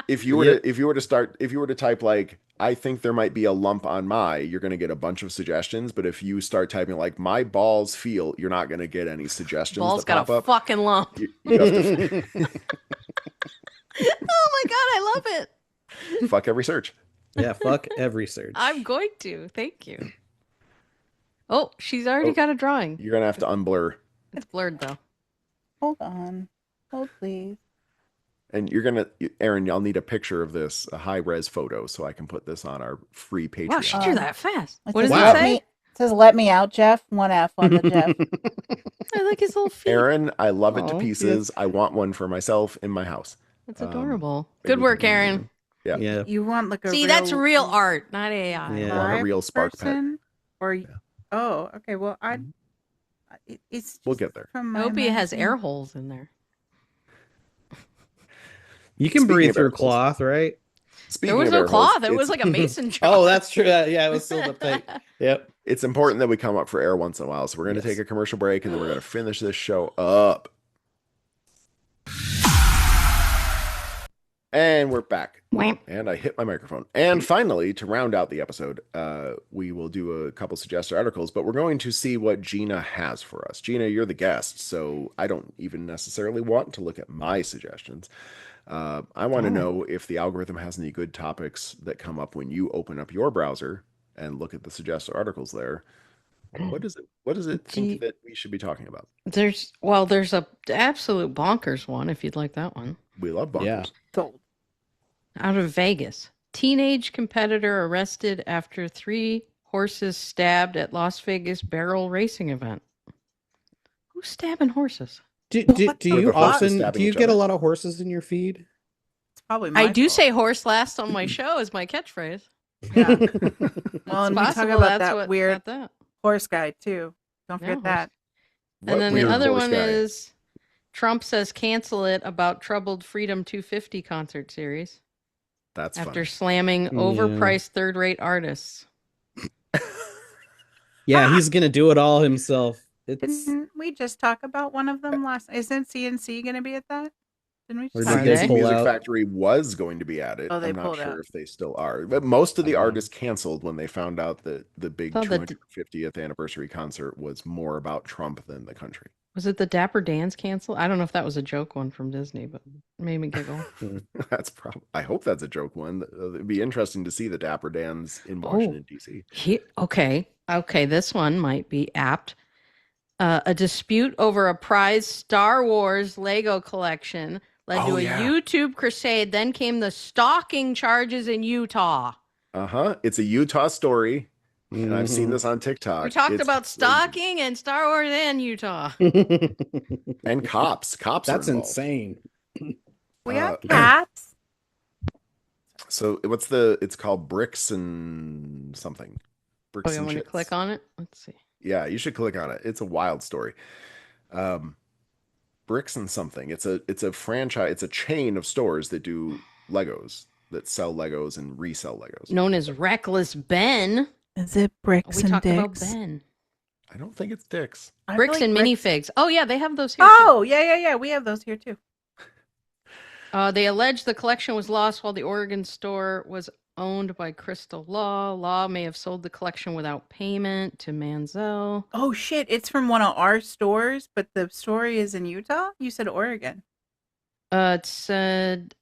if you were to type like, I think there might be a lump on you're going to get a bunch of suggestions. But if you start typing like my balls feel, you're not going to get any suggestions. Balls got a fucking lump. You have to... Oh my God, I love it. Fuck every search. Yeah, fuck every search. I'm going to. Thank you. Oh, she's already got a drawing. You're going to have to unblur. It's blurred though. Hold on. Hold please. And Aaron, I'll need a picture of this, a high-res photo, so I can put this on our free Patreon. Wow, she drew that fast. What does it say? It says, "Let me out, Jeff." 1 F on the Jeff. I like his little feet. Aaron, I love it to pieces. Yes. I want one for myself in my house. That's adorable. Good work, Aaron. Yeah. You want like a that's real art, not AI. Yeah. I want a real spark person? Or oh, okay. Well, we'll get there. I hope he has air holes in there. You can Speaking breathe of through air holes. cloth, right? There was no cloth. It was like a mason jar. Oh, that's true. Yeah, it was sealed up tight. Yep. It's important that we come up for air once in a while. So we're going to take a commercial break and then we're going to finish this show up. And we're back. And I hit my microphone. And finally, to round out the episode, we will do a couple suggested articles, but we're going to see what Gina has for us. Gina, you're the guest, so I don't even necessarily want to look at my suggestions. I want to know if the algorithm has any good topics that come up when you open up your browser and look at the suggested articles there. What does it think that we should be talking about? There's a absolute bonkers one if you'd like that one. We love bonkers. Yeah. Out of Vegas, teenage competitor arrested after 3 horses stabbed at Las Vegas barrel racing event. Who's stabbing horses? Do you get a lot of horses in your feed? It's probably I do say horse last on my show as my catchphrase. Yeah. Well, and we talk about that weird that. horse guy too. Don't forget that. And then the other one is Trump says cancel it about troubled Freedom 250 concert series. That's after slamming overpriced third-rate artists. Yeah, he's gonna do it all himself. Didn't we just talk about one of them last? Isn't CNC going to be at that? Didn't we? CNC Music Factory was going to be at it. Oh, I'm not sure if they still are. But most of the artists canceled when they found out that the big 250th anniversary concert was more about Trump than the country. Was it the Dapper Dans canceled? I don't know if that was a joke one from Disney, but it made me giggle. That's probably. I hope that's a joke one. It'd be interesting to see the Dapper Dans in Washington D.C. Okay, this one might be apt. A dispute over a prized Star Wars Lego collection led to a YouTube crusade. Then came the stalking charges in Utah. It's a Utah story. And I've seen this on TikTok. We talked about stalking and Star Wars and Utah. And cops. That's insane. We have cops. So it's called Bricks and something. Bricks you want to click on it? Let's see. Yeah, you should click on it. It's a wild story. Bricks and something. It's a franchise. It's a chain of stores that do Legos, that sell Legos and resell Legos. Known as Reckless Ben. Is it Bricks and Dicks? We talked about Ben. I don't think it's Dick's. Bricks and minifigs. Oh, yeah, they have those here. Oh, too. Yeah. We have those here, too. They allege the collection was lost while the Oregon store was owned by Crystal Law. Law may have sold the collection without payment to Manziel. Oh, shit. It's from one of our stores, but the story is in Utah? You said Oregon. It said...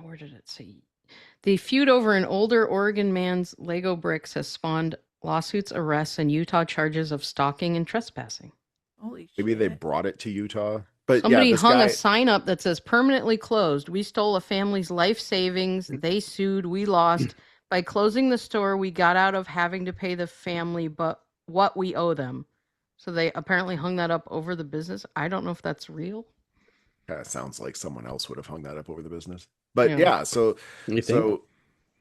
where did it say? The feud over an older Oregon man's Lego bricks has spawned lawsuits, arrests, and Utah charges of stalking and trespassing. Holy shit. Maybe they brought it to Utah. But somebody hung a sign up that says permanently closed. We stole a family's life savings. They sued. We lost. By closing the store, we got out of having to pay the family but what we owe them. So they apparently hung that up over the business. I don't know if that's real. That sounds like someone else would have hung that up over the business. But yeah, so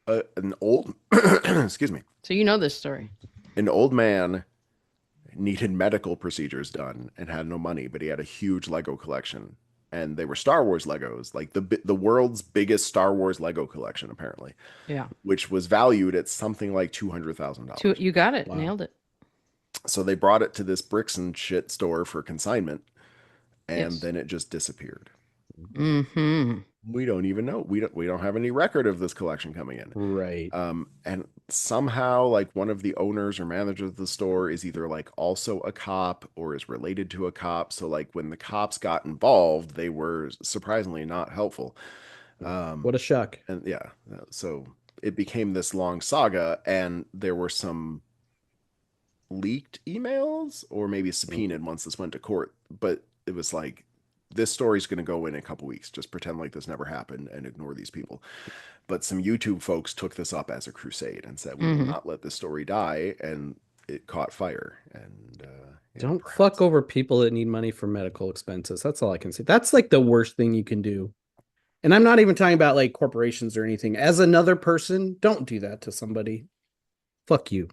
an old excuse me. So you know this story. An old man needed medical procedures done and had no money, but he had a huge Lego collection, and they were Star Wars Legos, like the world's biggest Star Wars Lego collection, apparently. Yeah, which was valued at something like $200,000. You got it, wow. Nailed it. So they brought it to this bricks and shit store for consignment, and then it just disappeared. Mm-hmm. We don't even know. We don't have any record of this collection coming in. Right. And somehow, like, one of the owners or managers of the store is either like also a cop or is related to a cop. So like when the cops got involved, they were surprisingly not helpful. What a shock. And so it became this long saga, and there were some leaked emails or maybe subpoenaed once this went to court. But it was like, this story's going to go in a couple weeks. Just pretend like this never happened and ignore these people. But some YouTube folks took this up as a crusade and said, we will not let this story die. And it caught fire. And don't fuck over people that need money for medical expenses. That's all I can say. That's like the worst thing you can do. And I'm not even talking about like corporations or anything. As another person, don't do that to somebody. Fuck you.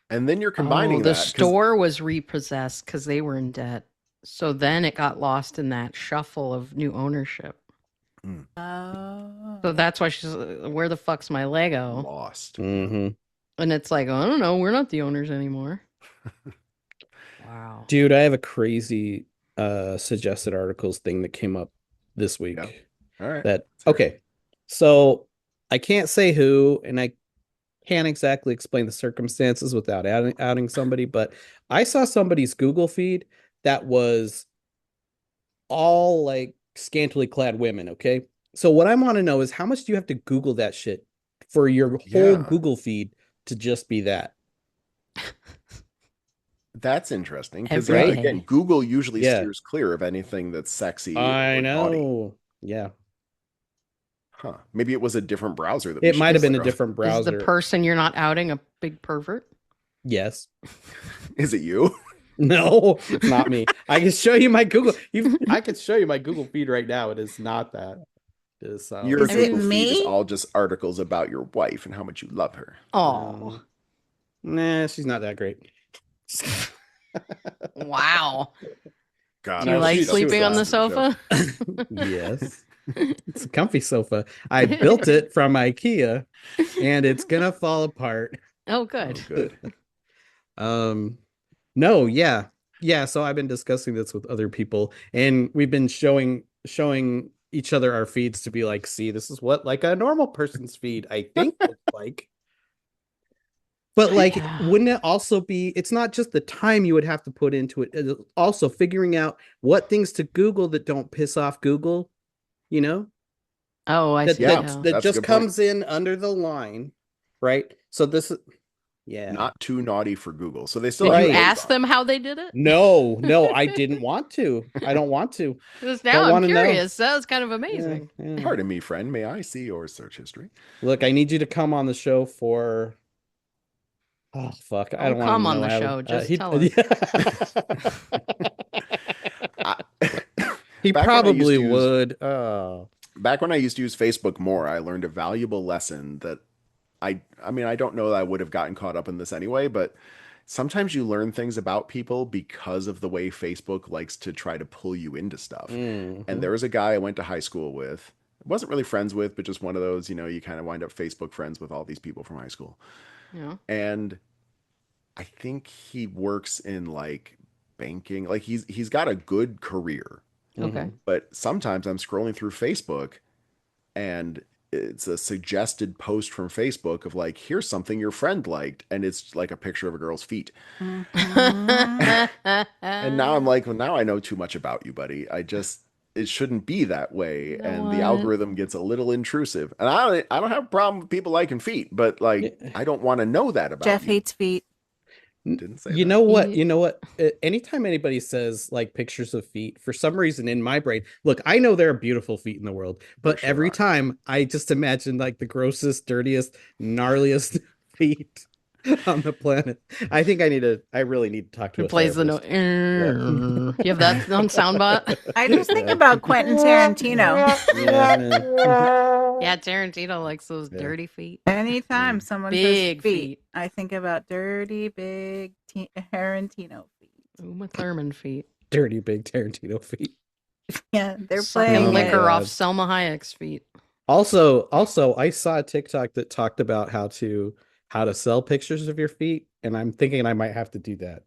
And then you're combining the store was repossessed because they were in debt. So then it got lost in that shuffle of new ownership. Oh. So that's why she's, where the fuck's my Lego? Lost. Mm-hmm. And it's like, I don't know, we're not the owners anymore. Wow. Dude, I have a crazy suggested articles thing that came up this week. Yeah. All right. Okay. So I can't say who, and I can't exactly explain the circumstances without outing somebody, but I saw somebody's Google feed that was all like scantily clad women, okay? So what I want to know is how much do you have to Google that shit for your whole Google feed to just be that? That's interesting because Every again, day. Google usually steers clear of anything that's sexy. I or know. naughty. Yeah. Huh. Maybe it was a different browser. It might have been a different browser. Is the person you're not outing a big pervert? Yes. Is it you? No, it's not me. I can show you my Google. I can show you my Google feed right now. It is not that. It is, Your Is it Google feed me? is all just articles about your wife and how much you love her. Oh, Nah, she's not that great. wow. God, Do you like she's sleeping on the disgusting sofa? Yes. It's a comfy sofa. I built it from IKEA and it's gonna fall apart. Oh, show. good. Oh, good. No, yeah. Yeah, so I've been discussing this with other people and we've been showing each other our feeds to be like, see, this is what like a normal person's feed I think looks like. But like, wouldn't it also be, it's not just the time you would have to put into it, it's also figuring out what things to Google that don't piss off Google, you know? Oh, I see. Yeah. now. That That's a just good point. comes in under the line, right? So this is, yeah. Not too naughty for Google. So they still Did Right. you have ask them how they did it? No, I didn't want to. I don't want to. Because Don't now I'm wanna know. curious. That was kind of amazing. Yeah. Pardon me, friend. May I see your search history? Look, I need you to come on the show for. Oh fuck! I don't want to come know on the how- show. Just he, tell us. He Back when I used probably to use- would. Oh, Back when I used to use Facebook more, I learned a valuable lesson that I mean, I don't know that I would have gotten caught up in this anyway, but sometimes you learn things about people because of the way Facebook likes to try to pull you into stuff. mhm. And there was a guy I went to high school with, wasn't really friends with, but just one of those, you kind of wind up Facebook friends with all these people from high school. Yeah. And I think he works in like banking. Like he's got a good career. Okay. But sometimes I'm scrolling through Facebook and it's a suggested post from Facebook of like, here's something your friend liked. And it's like a picture of a girl's feet. And now I'm like, well, now I know too much about you, buddy. It shouldn't be that way. You know And the what? algorithm gets a little intrusive. And I don't have a problem with people liking feet, but like, I don't want to know that about Jeff you. hates feet. Didn't say You that. know what? You know what? Anytime anybody says like pictures of feet, for some reason in my brain, look, I know there are beautiful feet in the world, but sure every are. time I just imagine like the grossest, dirtiest, gnarliest feet on the planet. I think I really need to talk to Who a plays the therapist. note? You have that on soundbot? I just think about Quentin Tarantino. Yeah, man. Yeah, Tarantino likes those Yeah. dirty feet. Anytime someone Big says feet, feet. I think about dirty, big Tarantino feet. Uma Thurman feet. Dirty big Tarantino feet. Yeah, they're Sucking playing Oh my liquor God. off Selma Hayek's feet. Also, I saw a TikTok that talked about how to sell pictures of your feet, and I'm thinking I might have to do that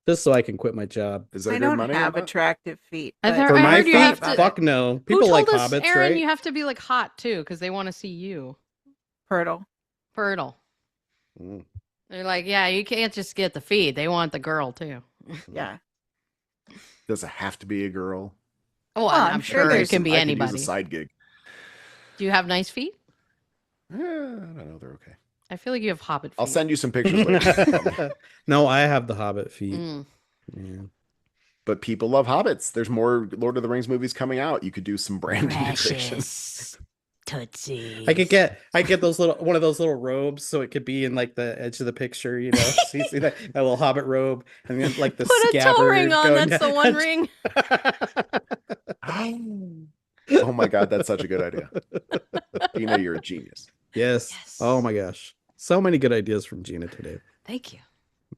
just so I can quit my job. Is there I good don't money have on that? attractive feet. I've but heard- For I my heard you feet, have to- fuck no. Who People told like us, hobbits, Aaron, right? you have to be like hot too because they want to see you. Fertile. Fertile. Mm. They're like, yeah, you can't just get the feet. They want the girl too. Yeah. Does it have to be a girl? Oh, Oh, I'm I'm sure sure it there's can be I could use anybody. a side gig. Do you have nice feet? I don't know. They're okay. I feel like you have hobbit feet. I'll send you some pictures later. No, I have the hobbit feet. Mm. Yeah. But people love hobbits. There's more Lord of the Rings movies coming out. You could do some branding integration. Precious Tootsie. I get those one of those little robes so it could be in like the edge of the picture, you know. So you see that little hobbit robe and then like the Put a scabbard toe ring on. going That's the down. one ring. Oh my God, that's such a good idea. Gina, you're a genius. Yes. Yes. Oh my gosh. So many good ideas from Gina today. Thank you.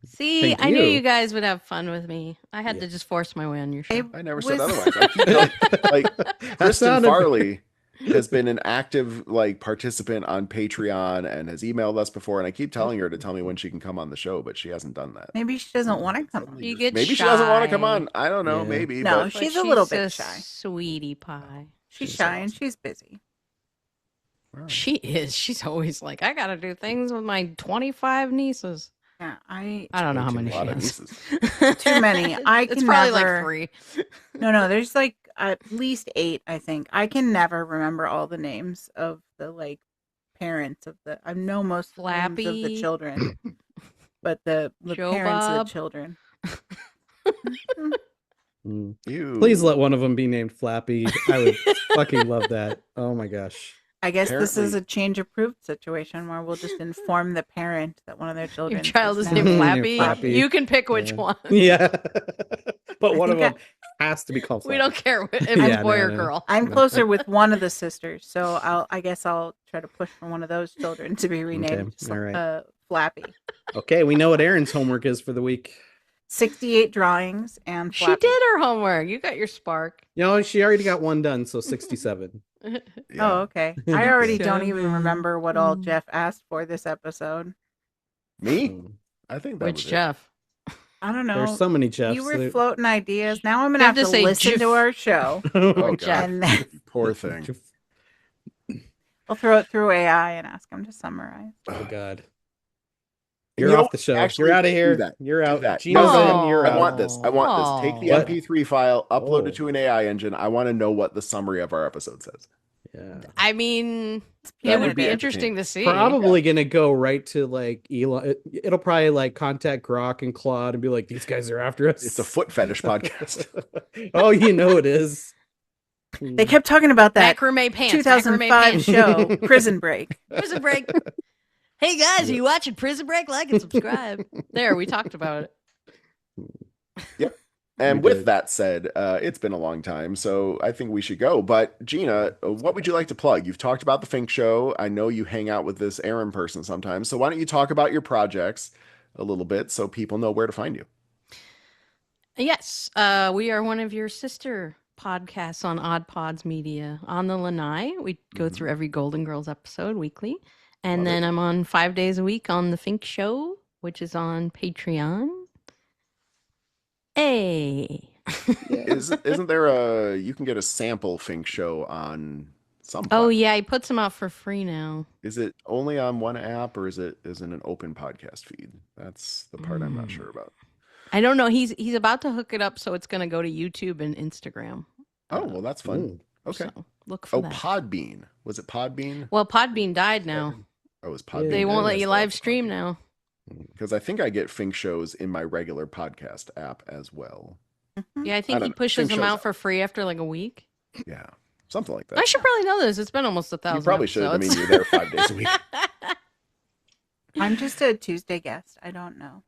See, Thank I knew you. you guys would have fun with me. I had Yeah. to just force my way on your show. It I never said was- otherwise. I keep like That Kristen sounded- Farley. has been an active participant on Patreon and has emailed us before, and I keep telling her to tell me when she can come on the show, but she hasn't done that. Maybe she doesn't want to come on. Maybe she doesn't want to come on. I don't know. Maybe. No, but she's a little bit shy. Sweetie pie. She's shy and she's busy. Wow. She is. She's always like, I gotta do things with my 25 nieces. Yeah, I don't know how many she has. Too many. It's probably like 3. No, there's like at least 8, I think. I can never remember all the names of the parents of the. I know most names of the children, but the parents of the children. Please let one of them be named Flappy. I would fucking love that. Oh my gosh. I guess this is a change approved situation where we'll just inform the parent that one of their children. Your child is named Flappy. You can pick which one. Yeah. But one of them has to be called Flappy. We don't care if it's boy or girl. I'm closer with one of the sisters, so I guess I'll try to push for one of those children to be renamed Flappy. Okay, we know what Erin's homework is for the week. 68 drawings and Flappy. She did her homework. You got your spark. She already got one done, so 67. Yeah. Oh, okay. I already don't even remember what all Jeff asked for this episode. Me? I think that Which Jeff? I don't know. There's so many Jeffs. You were floating ideas. Now I'm going to have to listen to our show. Oh, God. Poor thing. I'll throw it through AI and ask him to summarize. Oh, God. You're off the show. You're out of here. You're out. Gina's in. You're out. I want this. Take the MP3 file, upload it to an AI engine. I want to know what the summary of our episode says. Yeah. I mean, it would be interesting to see. Probably gonna go right to Elon. It'll probably contact Grok and Claude and be like, "These guys are after us." It's a foot fetish podcast. Oh, it is. They kept talking about that macrame pants, 2005 show, Prison Break. Prison Break. Hey guys, are you watching Prison Break? Like and subscribe. There, we talked about it. Yep. And with that said, it's been a long time, so I think we should go. But Gina, what would you like to plug? You've talked about the Fink show. I know you hang out with this Erin person sometimes. So why don't you talk about your projects a little bit so people know where to find you? Yes, we are one of your sister podcasts on Odd Pods Media on the Lanai. We go through every Golden Girls episode weekly. And then I'm on 5 days a week on the Fink show, which is on Patreon. Hey. Isn't there you can get a sample Fink show on some platform? Oh yeah, he puts them out for free now. Is it only on one app or is it an open podcast feed? That's the part I'm not sure about. I don't know. He's about to hook it up, so it's going to go to YouTube and Instagram. Oh, well, that's fun. Okay. So look for that. Podbean. Was it Podbean? Well, Podbean died now. Oh, it was Podbean. They won't let you live stream now. Because I think I get Fink shows in my regular podcast app as well. Yeah, I think he pushes them out for free after a week. Yeah, something like that. I should probably know this. It's been almost 1,000 You probably should. I mean, you're there 5 days a week. I'm just a Tuesday guest. I don't know.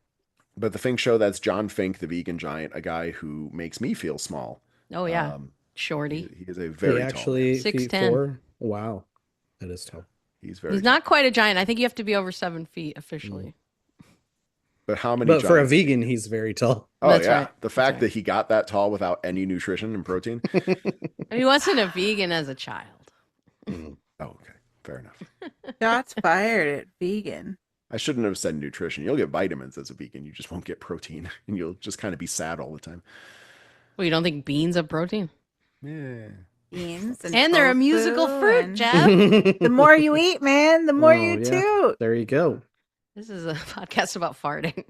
But the Fink show, that's John Fink, the vegan giant, a guy who makes me feel small. Oh, yeah. Shorty. He is a very tall man. 6'10". Wow. That is tall. He's very tall. Not quite a giant. I think you have to be over 7 feet officially. But how many? But for a vegan, he's very tall. Oh, that's yeah. Right. The fact that he got that tall without any nutrition and protein. He wasn't a vegan as a child. Oh, okay. Fair enough. Shots fired at vegan. I shouldn't have said nutrition. You'll get vitamins as a vegan. You just won't get protein. And you'll just kind of be sad all the time. Well, you don't think beans have protein? Yeah. Beans and they're a musical fruit, Jeff. The more you eat, man, the more you toot. There you go. This is a podcast about farting.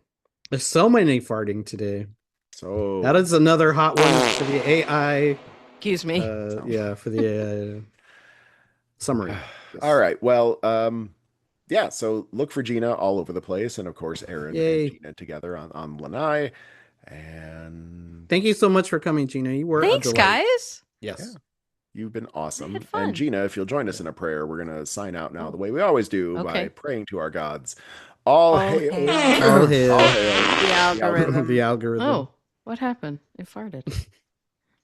There's so many farting today. So that is another hot one for the AI. Excuse me. Yeah, for the AI summary. All right. Well, yeah. So look for Gina all over the place, and of course, Erin and Gina together on Lanai. And thank you so much for coming, Gina. You were thanks, guys. Yes. Yeah. You've been awesome. And Gina, if you'll join us in a prayer, we're going to sign out now the way we always do by praying to our gods. All hail. All hail. The algorithm. The algorithm. Oh, what happened? It farted.